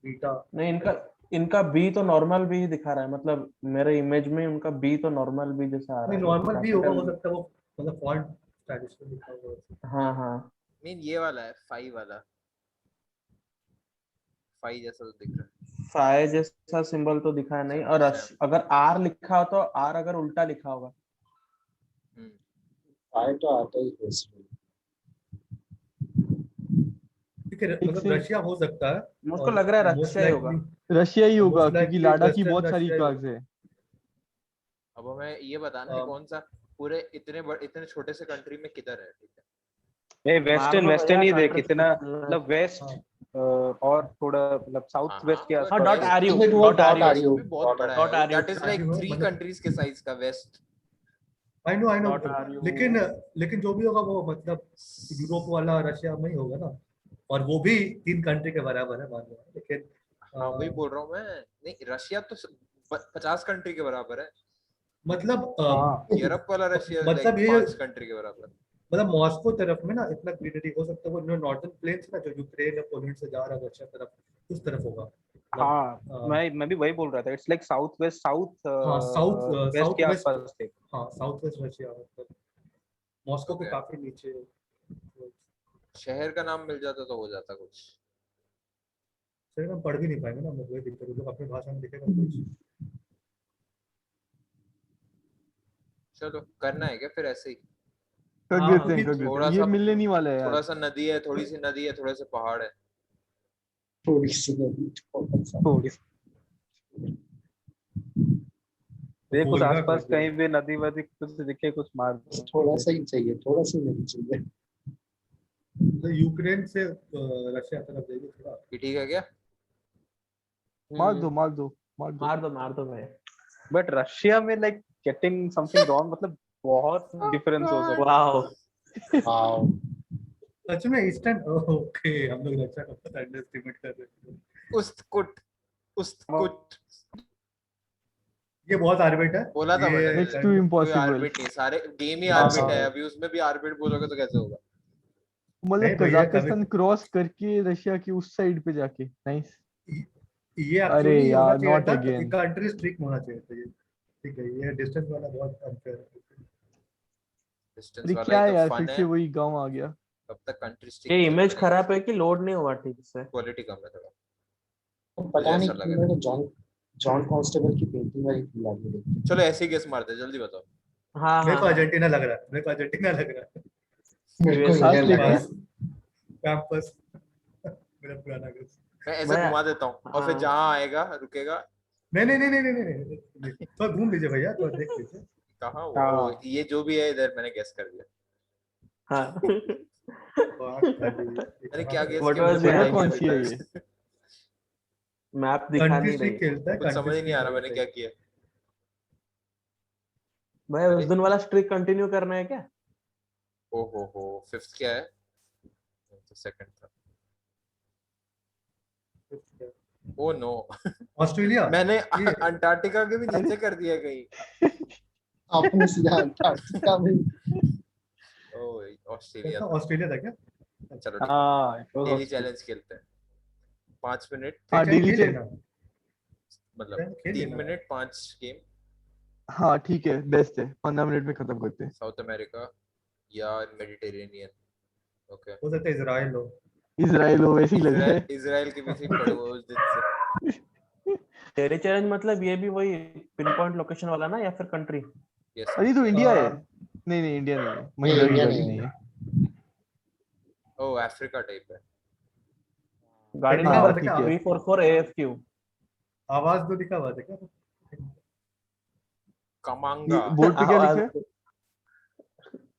बीटा। नहीं, इनका इनका बी तो नॉर्मल बी ही दिखा रहा है। मतलब मेरे इमेज में उनका बी तो नॉर्मल बी जैसा आ रहा नहीं, है, नॉर्मल भी होगा, हो कैपिटल। सकता है वो मतलब फॉन्ट स्टाइलिश में लिखा हुआ है। हाँ हाँ, नहीं ये वाला है, फाइव वाला, फाइव जैसा तो दिख रहा है। फाइ जैसा सिंबल तो दिखा नहीं। और सैम। अगर आर लिखा हो तो आर अगर उल्टा लिखा होगा। हम्म, फायर तो आता ही है इसमें। ठीक है, एक मतलब से रशिया हो सकता है। मुझको लग रहा है मोस्ट रशिया ही होगा। लाइकली रशिया ही होगा मोस्ट क्योंकि लाइकली लाडा की वेस्टर्न बहुत सारी रशिया ही कार्स है। अब हमें ये बताना है कौन सा पूरे इतने छोटे से कंट्री में किधर है, ठीक है। ए मार वेस्टर्न दो वेस्टर्न भैया, ही देख कंट्री कितना चूज करना है। मतलब वेस्ट हाँ और थोड़ा मतलब साउथ हाँ वेस्ट के हाँ, हाँ, आसपास डॉट है। आर यू, Wait, वो dot R dot U, are you? भी बहुत बड़ा डॉट है, R U, that is R like U 3 मतलब कंट्रीज के साइज का वेस्ट। I know dot R U. लेकिन जो भी होगा वो मतलब यूरोप वाला रशिया में ही होगा ना, और वो भी 3 कंट्री के बराबर है मान लो, लेकिन हाँ वही बोल रहा हूँ मैं। नहीं रशिया तो 50 कंट्री के बराबर है। मतलब हाँ यूरोप वाला रशिया लाइक मतलब ये 5 कंट्री के बराबर। मतलब मॉस्को तरफ में ना इतना ग्रीनरी हो सकता है, वो नॉर्दर्न प्लेन्स ना जो यूक्रेन या पोलैंड से जा रहा है रशिया तरफ, उस तरफ होगा मतलब हाँ मैं भी वही बोल रहा था, it's like south west south हाँ साउथ वेस्ट के साउथ वेस्ट, आसपास थे। हाँ साउथ वेस्ट रशिया मतलब मॉस्को के Okay. काफी नीचे। शहर का नाम मिल जाता तो हो जाता कुछ। सर हम पढ़ भी नहीं पाएंगे ना, हम वही दिक्कत है, लोग अपनी भाषा में लिखेगा कुछ। चलो करना है क्या फिर ऐसे ही। कर हाँ, देते हैं, क्योंकि कर देते थोड़ा हैं, ये सा मिलने नहीं वाला है थोड़ा यार। सा नदी है, थोड़ी सी नदी है, थोड़े से पहाड़ है। थोड़ी सी नदी, थोड़ा सा। थोड़ी देख कुछ वोल्गा कर आसपास दिया, कहीं भी नदी वदी कुछ दिखे कुछ मार बस दो। थोड़ा सा ही चाहिए, थोड़ा सा नहीं चाहिए। तो यूक्रेन से रशिया तरफ जाएगी थोड़ा। ये ठीक है क्या। मार दो मार दो मार दो। मार दो भाई। बट रशिया में लाइक गेटिंग समथिंग रॉन्ग मतलब बहुत डिफरेंस हो सकता वाओ, वाओ। सच में ईस्टर्न, ओके हम लोग रशिया का पता अंडरएस्टिमेट कर रहे थे। उस्तकुट उस्तकुट ये बहुत आर्बिट है बोला था मैंने। नेक्स्ट टू कोई इम्पॉसिबल। आर्बिट नहीं, सारे गेम ही हाँ, आर्बिट है। हाँ। अभी उसमें भी आर्बिट बोलोगे तो कैसे होगा। मतलब नहीं भैया कभी कजाकिस्तान क्रॉस करके रशिया की उस साइड पे जाके। नाइस। ये अरे एक्चुअली होना यार, चाहिए नॉट था, अगेन। कंट्री स्ट्रिक्ट होना चाहिए था ये। ठीक है, ये डिस्टेंस वाला बहुत अनफेयर है। डिस्टेंस अरे वाला ही क्या है तो यार, फिर फन से है। वही गांव आ गया। कब तक कंट्री ये स्टिक इमेज खराब है कि लोड नहीं हुआ ठीक से। क्वालिटी कम है थोड़ा। तो मुझे पता नहीं ऐसा लग क्यों रहा मेरे को जॉन जॉन कांस्टेबल की पेंटिंग वाली फील आ रही है। है। चलो ऐसे ही गेस मारते हैं, जल्दी बताओ। हाँ मेरे हाँ को हाँ, अर्जेंटीना लग रहा है, मेरे को अर्जेंटीना लग रहा है। मेरे को यूएसए। इंडिया सांस लग रहा लेके। है। बस कैंपस मेरा पुराना घर। मैं ऐसे मैं घुमा देता हूँ और फिर हाँ जहाँ आएगा रुकेगा। नहीं नहीं नहीं नहीं नहीं नहीं नहीं, तो घूम लीजिए भैया, तो देख लीजिए। कहाँ वो हाँ ये जो भी है इधर मैंने गेस कर दिया। हाँ। बात खाली मैंने क्या गेस What किया मुझे was the पता जगह ही नहीं कौन अभी सी है ये? तक। मैप दिखा कंट्री नहीं रही स्ट्रिक खेलता है, कुछ समझ कंट्री ही नहीं आ स्ट्रिक रहा मैंने क्या खेलता किया। भाई। उस अरे दिन वाला स्ट्रिक कंटिन्यू करना है क्या? ओ हो फिफ्थ क्या है। तो सेकंड था। है। ओ नो ऑस्ट्रेलिया मैंने ये अंटार्कटिका के भी अरे नीचे कर दिया कहीं। आपने सीधा अंटार्कटिका में। ओ ऑस्ट्रेलिया कैसा था। ऑस्ट्रेलिया था क्या? चलो ठीक है। हाँ it was daily Australia. Challenge खेलते हैं 5 मिनट हाँ, चाहे डेली खेल चेक। लेना, मतलब चाहे खेल 3 लेना। Minute 5 game. हाँ ठीक है, बेस्ट है, 15 मिनट में खत्म करते हैं। साउथ अमेरिका या मेडिटेरेनियन। ओके हो सकता है इजराइल हो। इसराइल हो, वैसे ही लग रहा इजराइल के पीछे ही पड़े हुए उस दिन से। है। डेली चैलेंज मतलब ये भी वही पिन पॉइंट लोकेशन वाला ना, या फिर कंट्री? यस अरे तो इंडिया है। आ, नहीं नहीं, इंडिया नहीं है, नहीं, महिंद्रा की इंडिया गाड़ी नहीं नहीं है। है। ओ अफ्रीका टाइप है। गाड़ी लिखा हुआ नंबर हाँ था ठीक क्या? है। 344 AFQ। आवाज तो लिखा हुआ था क्या? कमांगा। बोर्ड पे क्या लिखा आवाज है?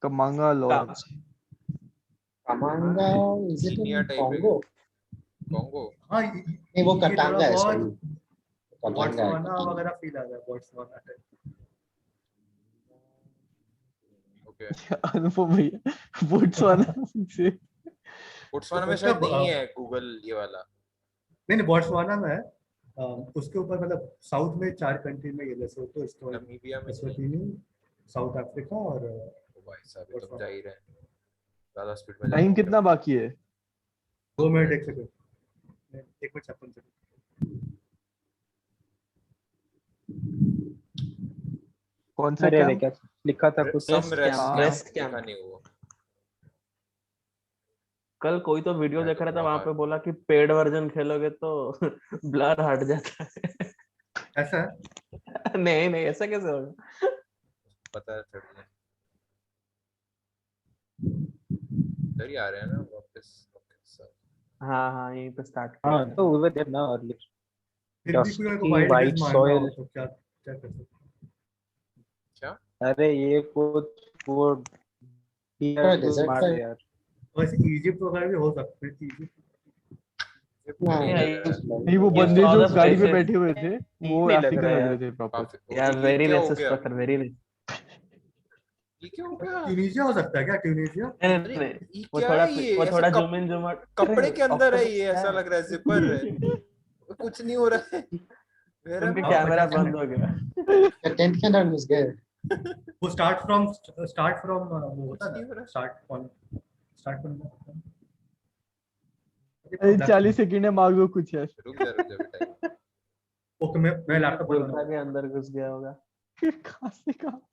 कमांगा का लॉन्च। कमांगा, is it Kenya in type है क्या? कॉन्गो? कॉन्गो। हाँ नहीं, वो ये थोड़ा कटांगा है, बहुत सॉरी। कटांगा है, बोट्सवाना कटांगा। वगैरह फील आ रहा है, बोट्सवाना टाइप। ओके अनुपम भैया, बोट्सवाना से। बोट्सवाना में शायद मतलब नहीं है गूगल ये वाला। नहीं नहीं, बोट्सवाना में है। उसके ऊपर मतलब साउथ में 4 कंट्री में ये लेसोटो, नमीबिया में नहीं है। एस्वाटिनी, साउथ अफ्रीका और ओ भाई साहब तुम बोट्सवाना। जा ही रहे हैं, ज्यादा स्पीड में जा रहा टाइम हूँ क्या। कितना बाकी है? 2 मिनट 1 सेकंड, 1 मिनट 56 सेकंड। कौन सा अरे अरे कैंप? क्या लिखा था कुछ। सम रेस्ट हाँ। कैंप रेस्ट लिखा कैंप। नहीं हुआ। कल कोई तो वीडियो है देख तो रहा था, बहुत वहां पे हार्ड। बोला कि पेड वर्जन खेलोगे तो ब्लर हट जाता है। ऐसा है? नहीं नहीं, ऐसा कैसे होगा? पता है थोड़ी है। इधर ही आ रहे हैं ना वापस। हाँ हाँ यहीं पे स्टार्ट हाँ तो we were there ना earlier. फिर भी कोई अगर वाइल्ड white गेस मारना हो soil. तो क्या क्या कर सकते हैं? क्या अरे ये कुछ वो desert मार का- दे यार. वैसे इजिप्ट वगैरह भी हो सकते हैं। इजिप्ट नहीं लग नहीं, रहा है। नहीं, वो You बंदे saw जो the गाड़ी पे faces. बैठे हुए थे वो नहीं लग अफ्रीकन रहा लग यार. रहे थे प्रॉपर। काफी Yeah, ये very क्या हो racist गया? fucker, very racist. ये क्या हो गया? ट्यूनीशिया हो सकता है क्या? ट्यूनीशिया नहीं अरे नहीं नहीं, ये वो क्या थोड़ा है? ये वो ऐसा थोड़ा जूम इन जूम आउट। कपड़े के अंदर है, ये Octopus ऐसा है। लग रहा है जिपर है, कुछ नहीं हो रहा है मेरा। उनके हाँ, कैमरा पता बंद हो गया। क्या टेंट के अंदर घुस गए? वो स्टार्ट फ्रॉम वो होता नहीं हो है रहा। स्टार्ट फ्रॉम अरे 40 सेकंड है, मांगो कुछ है। रुक जा बेटा। ओके मैं लैपटॉप कोई पर उठा के अंदर घुस गया होगा। कहाँ से कहाँ?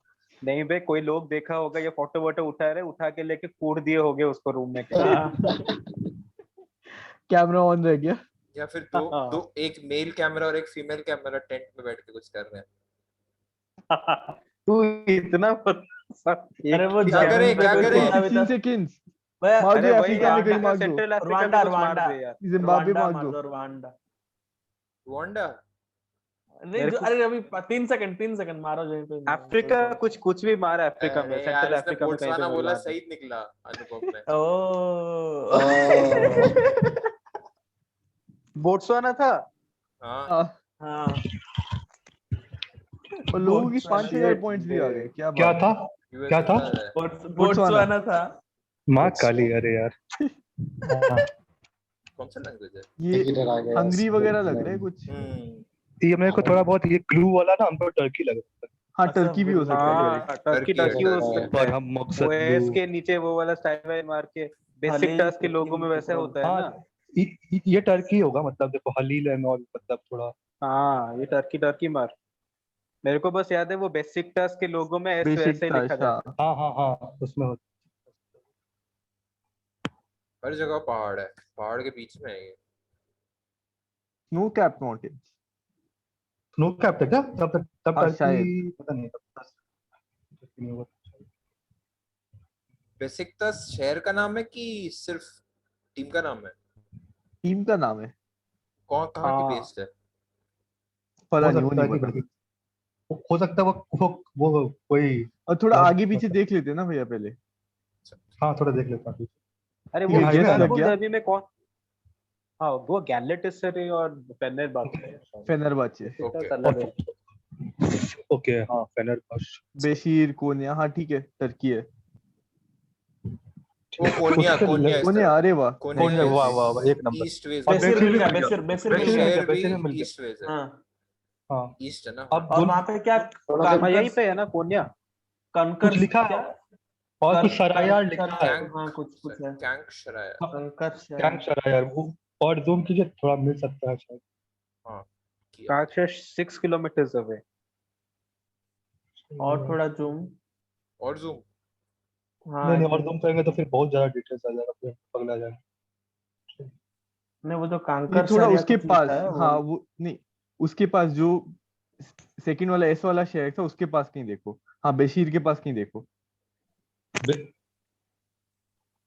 नहीं बे कोई लोग देखा होगा ये फोटो वोटो उठा रहे, उठा के लेके कूद दिए होंगे उसको रूम में के। हाँ। कैमरा ऑन रह गया। या फिर दो एक मेल कैमरा और एक फीमेल कैमरा टेंट में बैठ के कुछ कर रहे हैं। तू इतना अरे वो क्या जमीन करे, पे क्या कोई करे? कूदा भी 16 था। सेकंड्स वह- मार दो, अरे वही अफ्रीका में कहीं अफ्रीका, मार दो। सेंट्रल अफ्रीका रवांडा में कुछ मार रवांडा दे यार. जिम्बाब्वे रवांडा मार मार दो। दो रवांडा। रुआंडा। नहीं मेरे को- अरे अभी 3 सेकंड मारो जहीं पे मारो। अफ्रीका कुछ भी मारा अफ्रीका में, अरे यार सेंट्रल इसने अफ्रीका में कहीं पे बोट्सवाना भी बोला, मार दे. सही निकला अनुपम ने। ओ बोट्सवाना था. हाँ हाँ और लोगों की 5000 Shit, पॉइंट्स भी आ गए। क्या क्या बात था? यूएस क्या था? होता है। बोट्सवाना था। माँ काली, अरे यार। हाँ, कौन सा लैंग्वेज है? ये इधर आ गया। हंगरी वगैरह लग रहा है कुछ। ये मेरे को थोड़ा बहुत ये ग्लू वाला ना हमको टर्की लग रहा है। हाँ अच्छा, टर्की भी हो सकता है। हाँ टर्की टर्की हो है। सकता और है. हम मकसद वो एस ग्लू। के नीचे वो वाला स्टाइल मार के बेसिक हलील टास्क के टर्की लोगों में नीचे वैसे थोड़ा- होता है ना. ये टर्की होगा, मतलब देखो हलील एंड ऑल, मतलब थोड़ा। हाँ ये टर्की मार. मेरे को बस याद है वो बेसिक टास्क के लोगों में एस बेसिक वैसे ही लिखा था। जाता है. हाँ उसमें होता। हर जगह पहाड़ है, पहाड़ के बीच में है ये। Snow cap mountain. Snow cap था क्या तब हाँ, शायद। टर्की, पता नहीं तब। बेसिकतास शहर का नाम है कि सिर्फ टीम का नाम है? टीम का नाम है। कौन कहाँ की हाँ. बेस्ड है? पता हो नहीं, वो सकता है नहीं कि पता। हो सकता है वो कोई। और थोड़ा यार, आगे पीछे देख लेते ना भैया पहले। हाँ थोड़ा देख लेता हूँ। अरे ये वो हाईवे है ना? इस्तांबुल डर्बी में कौन? हाँ वो गैलेटसराय और फेनेरबाचे. फेनेरबाचे, ओके। अलग है. ओके हाँ फेनेरबाचे। बेशीर, कोन्या। हाँ ठीक है, टर्की है। वो कोन्या उसके कोन्या इस कोन्या, तरफ। अरे वाह। कोन्या, वाह वाह वाह, एक नंबर। East veg. और बेसिर बेसिर मिल गया, मिल गया। बेसिर बेसिर मिल मिल गया। शहर बेसिर मिल भी गया। ईस्ट वेज है। हाँ हाँ ईस्ट है ना। अब और वहाँ पे क्या थोड़ा हाँ यहीं पे है ना कोन्या. कंकर कुछ लिखा क्या? और कुछ सरायार लिखा है। कैंक हाँ कुछ है। कैंक शराया। कंकर कैंक सरायार वो। और जूम कीजिए थोड़ा मिल सकता है शायद। हाँ किया। काकशेश 6 किलोमीटर्स अवे. और थोड़ा जूम। और जूम। हाँ नहीं और जूम करेंगे तो फिर बहुत ज्यादा डिटेल्स आ जाएगा, फिर पगला जाएगा। नहीं वो जो ये कांकर थोड़ा सरिया उसके कुछ पास। लिखा है, हाँ वो नहीं, उसके पास जो सेकंड वाला एस वाला शहर था उसके पास कहीं देखो। हाँ बेशीर के पास कहीं देखो।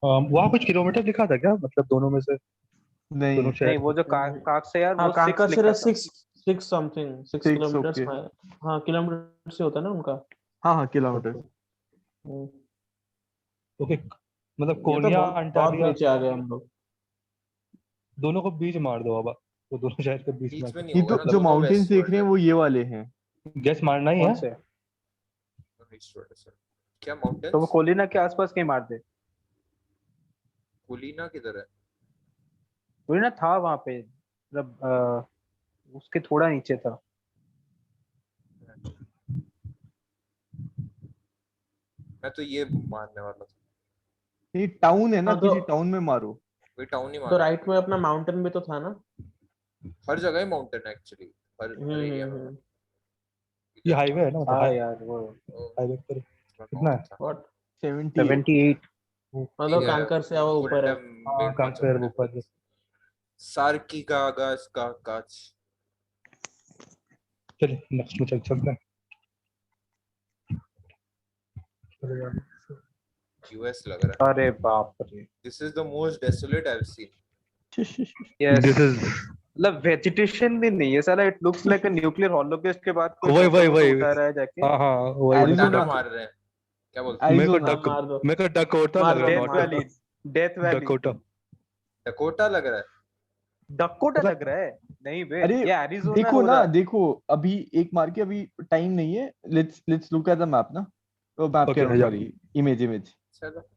वहाँ कुछ किलोमीटर लिखा था क्या, मतलब दोनों में से? नहीं, दोनों नहीं शहर वो जो काक से यार हाँ वो 6 कांकर लिखा सरिया था. 6 समथिंग 6 6 किलोमीटर्स। ओके। हाँ किलोमीटर से होता है ना उनका। हाँ किलोमीटर। हम्म। ओके, मतलब ये तो कोन्या बहुत अंटालिया नीचे आ गए हम लोग। दोनों को बीच मार दो अब, वो दोनों शहर के बीच में। बीच में नहीं ये होगा तो ना, जो दोनों माउंटेन्स देख वेस्टवर्ड रहे हैं है। वो ये वाले हैं। गैस मारना ही कौन है। से? ईस्टवर्ड है सर। क्या तो वो माउंटेन्स? कोलिना के आसपास कहीं मार दे. कोलिना किधर है? कोलिना था वहां पे, मतलब उसके थोड़ा नीचे था. मैं तो ये मारने वाला था। ये टाउन है ना, हाँ, तो- किसी टाउन में मारो। कोई टाउन ही तो मार। राइट में अपना माउंटेन भी तो था ना। हर जगह ही माउंटेन है एक्चुअली, हर एरिया में। हम्म। ये हाईवे है ना, मतलब हाँ यार वो हाईवे पर कितना है? व्हाट 78। 78. मतलब कांकर से वो ऊपर है। हाँ कांकर ऊपर। सार्की का आगाज का काच। चलिए नेक्स्ट में चलते हैं। यूएस लग रहा है. अरे बाप रे. This is the most desolate I've seen. Yes. This is मतलब वेजिटेशन भी नहीं है साला. It looks like a nuclear holocaust के बाद कोई वही फोटो वही वोटो वही उठा रहा है जाके. हाँ हाँ वही Arizona. डाटा डक मार रहे हैं. क्या बोलते हैं? मेरे को Arizona. डक मार दो. मेरे को डकोटा मार लग दो, रहा है डेथ मार नॉट दो. Valley. Death valley. Dakota Dakota लग रहा है. डकोटा मतलब लग रहा है. नहीं बे, अरे ये एरिजोना देखो हो ना, रहा. देखो अभी एक मार के, अभी टाइम नहीं है. Let's look at the map ना. तो मैप ओके कह रहा हूँ, या सॉरी, इमेज. चलो.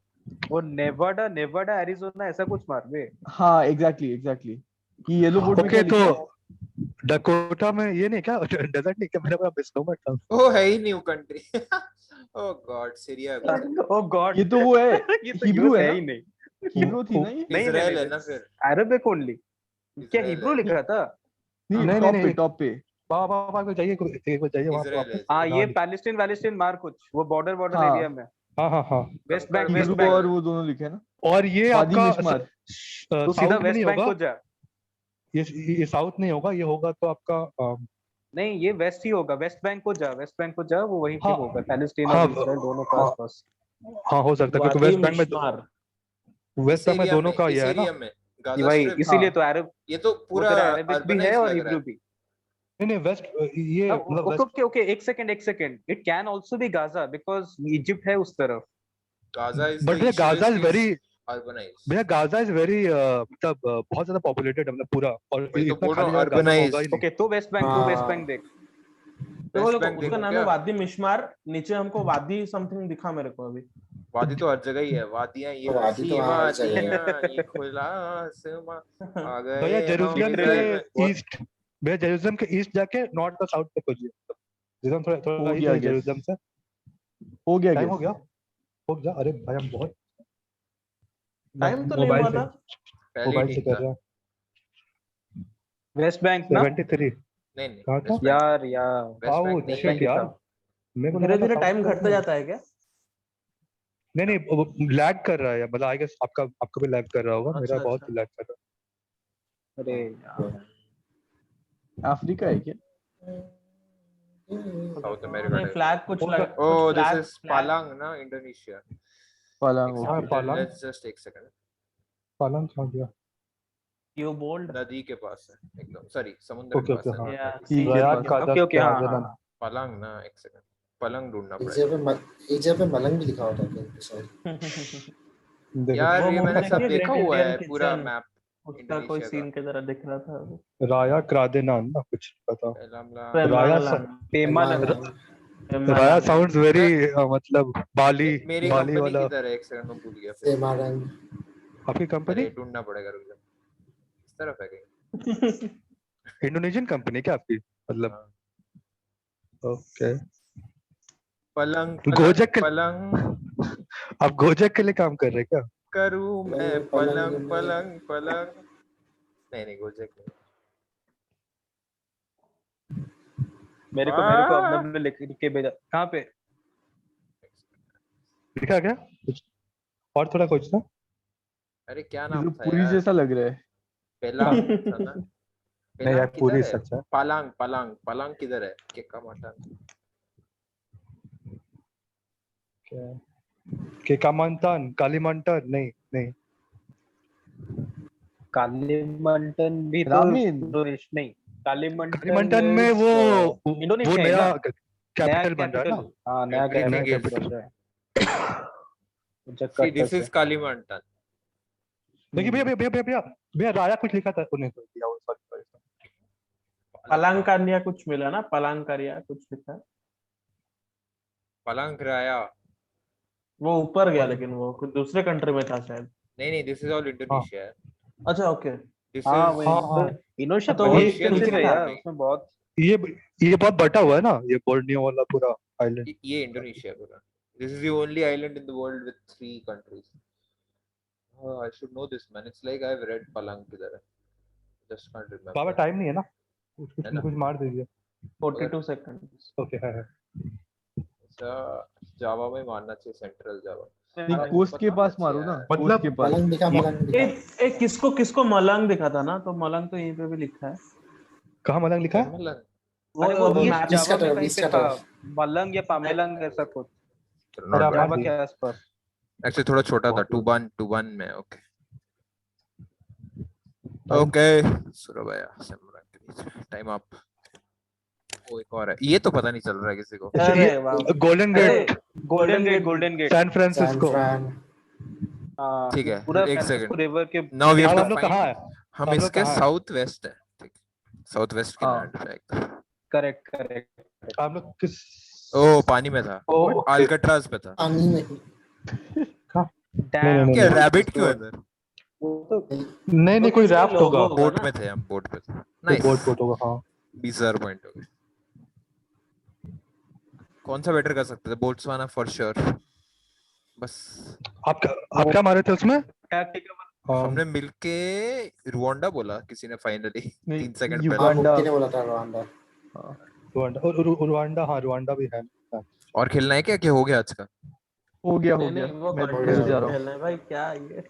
वो नेवाडा एरिजोना ऐसा कुछ मार बे. हाँ एग्जैक्टली. कि येलो बोर्ड में ओके क्या तो लिखा है? डकोटा में ये नहीं क्या डेजर्ट नहीं क्या मेरा बड़ा मिसनोमर था ओ है ही न्यू कंट्री. ओ गॉड. सीरिया भी. ओ गॉड. ये तो वो है, ये तो हिब्रू यूएस है है ना? ही नहीं. हिब्रू थी ना ये? नहीं इजराइल है ना फिर. Arabic only. क्या इजराइल हिब्रू है. लिखा था? नहीं, नहीं, टॉप नहीं, पे, नहीं। टॉप पे. पापा को चाहिए एक बार चाहिए वहां पे इजराइल है. वापस हाँ, ये हाँ पैलेस्टीन मार कुछ वो बॉर्डर हाँ, एरिया में. हाँ वेस्ट बैंक कंकड़ वेस्ट हिब्रू बैंक. और वो दोनों लिखे हैं ना. और ये वादी आपका मिश्मार. तो सीधा साउथ में वेस्ट नहीं बैंक होगा को जा. ये साउथ नहीं होगा ये होगा तो आपका नहीं, ये वेस्ट ही होगा. वेस्ट बैंक को जा, वो वहीं पे हाँ होगा. पैलेस्टीन हाँ और इसराइल दोनों के हाँ आसपास. हाँ हो सकता है क्योंकि वादी वेस्ट बैंक में मिश्मार. दोनों का इस ये है ना एरिया में गाजा वही स्ट्रिप. इसीलिए हाँ. तो अरब ये तो वो पूरा तेरा अरबिक भी है अर्बनाइज और लग रहा हिब्रू है. भी. नहीं वेस्ट ये मतलब वेस्ट ओके एक second. It can also be Gaza because Egypt है उस तरफ. Gaza is but the Gaza is eastern very urbanise. भैया गाजा इज वेरी मतलब बहुत ज्यादा पॉपुलेटेड है मतलब पूरा और वही तो इतना बोल रहा खाली हूँ, जगह गाजा में होगा ही अर्बनाइज्ड. नहीं ओके तो वेस्ट बैंक देख. देखो वेस्ट देखो बैंक उसका देखो नाम है क्या. वादी मिश्मार. नीचे हमको वादी समथिंग दिखा मेरे को अभी. वादी तो हर जगह ही है. वादियां ये वादी तो हर जगह है. वादियां ये खुला आसमां आ भैया गए हम जेरूसलम इजराइल में. के ईस्ट भैया जेरूसलम के ईस्ट जाके नॉर्थ का साउथ तक पहुंचिए जेरूसलम थोड़ा थोड़ा हो ईस्ट गया है गेस. जेरूसलम से हो गया टाइम गेस. हो गया अरे भाई हम बहुत टाइम तो नहीं मोबाइल हुआ से था. पहले ही मोबाइल से ठीक कर था. रहे हैं वेस्ट बैंक ना 73 नहीं कहाँ था? West Bank. यार वेस्ट बैंक आओ नहीं शिट है. यार मेरे को धीरे लगा था धीरे south टाइम का घटता है। जाता है क्या? नहीं लैग कर रहा है मतलब आई गेस आपका भी लैग कर रहा होगा मेरा अच्छा, बहुत अच्छा. लैग कर रहा अरे यार. अफ्रीका है क्या? साउथ अमेरिका नहीं टाइप. फ्लैग कुछ होगा. लग Oh, कुछ this flag is Palang, na, Indonesia. पलंग. हाँ, okay. Palang. Let's just take a second. पालन खा गया यू बोल्ड. नदी के पास है एकदम. सॉरी, समुद्र ओके के पास ओके है. हाँ ठीक है, रयाद पास. का ओके हाँ. पलंग ना, एक सेकंड. पलंग ढूंढना एक पड़ेगा. जगह पे मलंग भी लिखा होता है कहीं पे शायद. यार वो ये मूवी मैंने सब देखी है देखा ग्रेट हुआ इंडियन है पूरा किचन. मैप. उसका कोई इंडोनेशिया सीन की तरह दिख रहा था. राया क्रादेनान ना कुछ पता राया राया साउंड्स वेरी मतलब बाली मेरी बाली कंपनी वाला किधर है? एक सेकंड में भूल गया. सेमारंग. आपकी कंपनी अरे ढूंढना पड़ेगा, रुक जा. इस तरफ है कहीं. इंडोनेशियन कंपनी क्या आपकी मतलब हाँ. ओके पलंग गोजक के- पलंग आप गोजक के लिए काम कर रहे हैं क्या करूं मैं पलंग पलंग पलंग पलंग. नहीं गोजक नहीं. मेरे को अपना लिख के भेजा. कहाँ पे? लिखा क्या कुछ और थोड़ा कुछ था अरे क्या ये नाम तो था पूरी यार? जैसा लग रहा है. पेलांग था ना. नहीं यार पेलांग पूरी किधर है? सच है पलंग पलंग पलंग किधर है? केका मटन. केकामंतन कालीमंटन नहीं कालीमंटन भी तो रामेन. इंडोनेशिया नहीं. कालीमंटन में वो इंडोनेशिया है नया ना? कैपिटल बन रहा है ना हाँ, नया Everything कैपिटल is- बन रहा है. See, this is Kalimantan. देखिए भैया राया कुछ लिखा था उन्हें तो दिया वो सॉरी पलांकारिया कुछ मिला ना. पलांकारिया कुछ लिखा. पलंग राया. वो ऊपर गया लेकिन वो कुछ दूसरे कंट्री में था शायद. नहीं दिस इज ऑल इंडोनेशिया. अच्छा ओके. दिस हाँ इज हाँ इंडोनेशिया तो बहुत ये extensive है नीचे यार. था। उसमें बहुत ये बहुत बटा हुआ है ना ये बोर्नियो वाला पूरा आइलैंड ये इंडोनेशिया पूरा. This is the only island in the world with 3 countries. Oh, I should know this man. It's like I've read Palang किधर है. Just can't remember. Baba time नहीं है ना है ना? कुछ मार दीजिए 42 सेकंड्स. ओके है जावा में मारना चाहिए. सेंट्रल जावा. नहीं, कोस्ट के पास मारो ना. मतलब कोस्ट के पास. मलंग दिखा मलंग दिखा. किसको मलंग दिखा था ना. तो मलंग तो यहीं पे भी लिखा है. कहाँ मलंग लिखा है मलंग. अरे वो अभी ईस्ट map- इसका जावा में तरफ, कहीं इसका पे था. तरफ. मलंग या पामेलंग ऐसा कुछ. अरे आप जावा मान के आसपास. एक्चुअली थोड़ा छोटा था, बहुत 2-1 में। ओके ओके सूरज भैया सिमरन के बीच टाइम अप। वो एक और है, ये तो पता नहीं चल रहा है किसी को। अच्छा, अरे ये वाह golden gate, golden gate San San Francisco. फ्रान। हाँ ठीक ये है, पूरा एक फ्रांसिस्को सेकंड। रिवर के नाउ वी हैव अब टू हम लोग कहाँ है? फाइंड। हम हम लोग इसके कहाँ है? साउथ वेस्ट है, ठीक, साउथ वेस्ट के हाँ। लैंड पे एकदम। करेक्ट हम लोग किस? ओ पानी में था, ओके। अल्काट्राज पे था। पानी में नहीं, क्या नहीं। रैबिट क्यों है इधर? वो तो नहीं, कोई इसका राफ्ट लोगो होगा। होगा बोट ना। में थे हम, बोट पे थे। कोई नाइस, बोट होगा, हाँ। 20,000 पॉइंट हो गए। कौन सा बेटर कर सकते थे? Botswana for sure. बस आप क्या मारे थे उसमें? हमने मिलके रुवांडा बोला किसी ने फाइनली 3 सेकंड हाँ पहले। युगांडा। मुक्ति ने बोला था रवांडा। रुवांडा, और रुवांडा, हाँ रुवांडा भी है। और खेलना है क्या? क्या हो गया आज का? हो गया नहीं नहीं, वो मैं हो गया। जा रहा हूँ। खेलना है भाई, क्या ये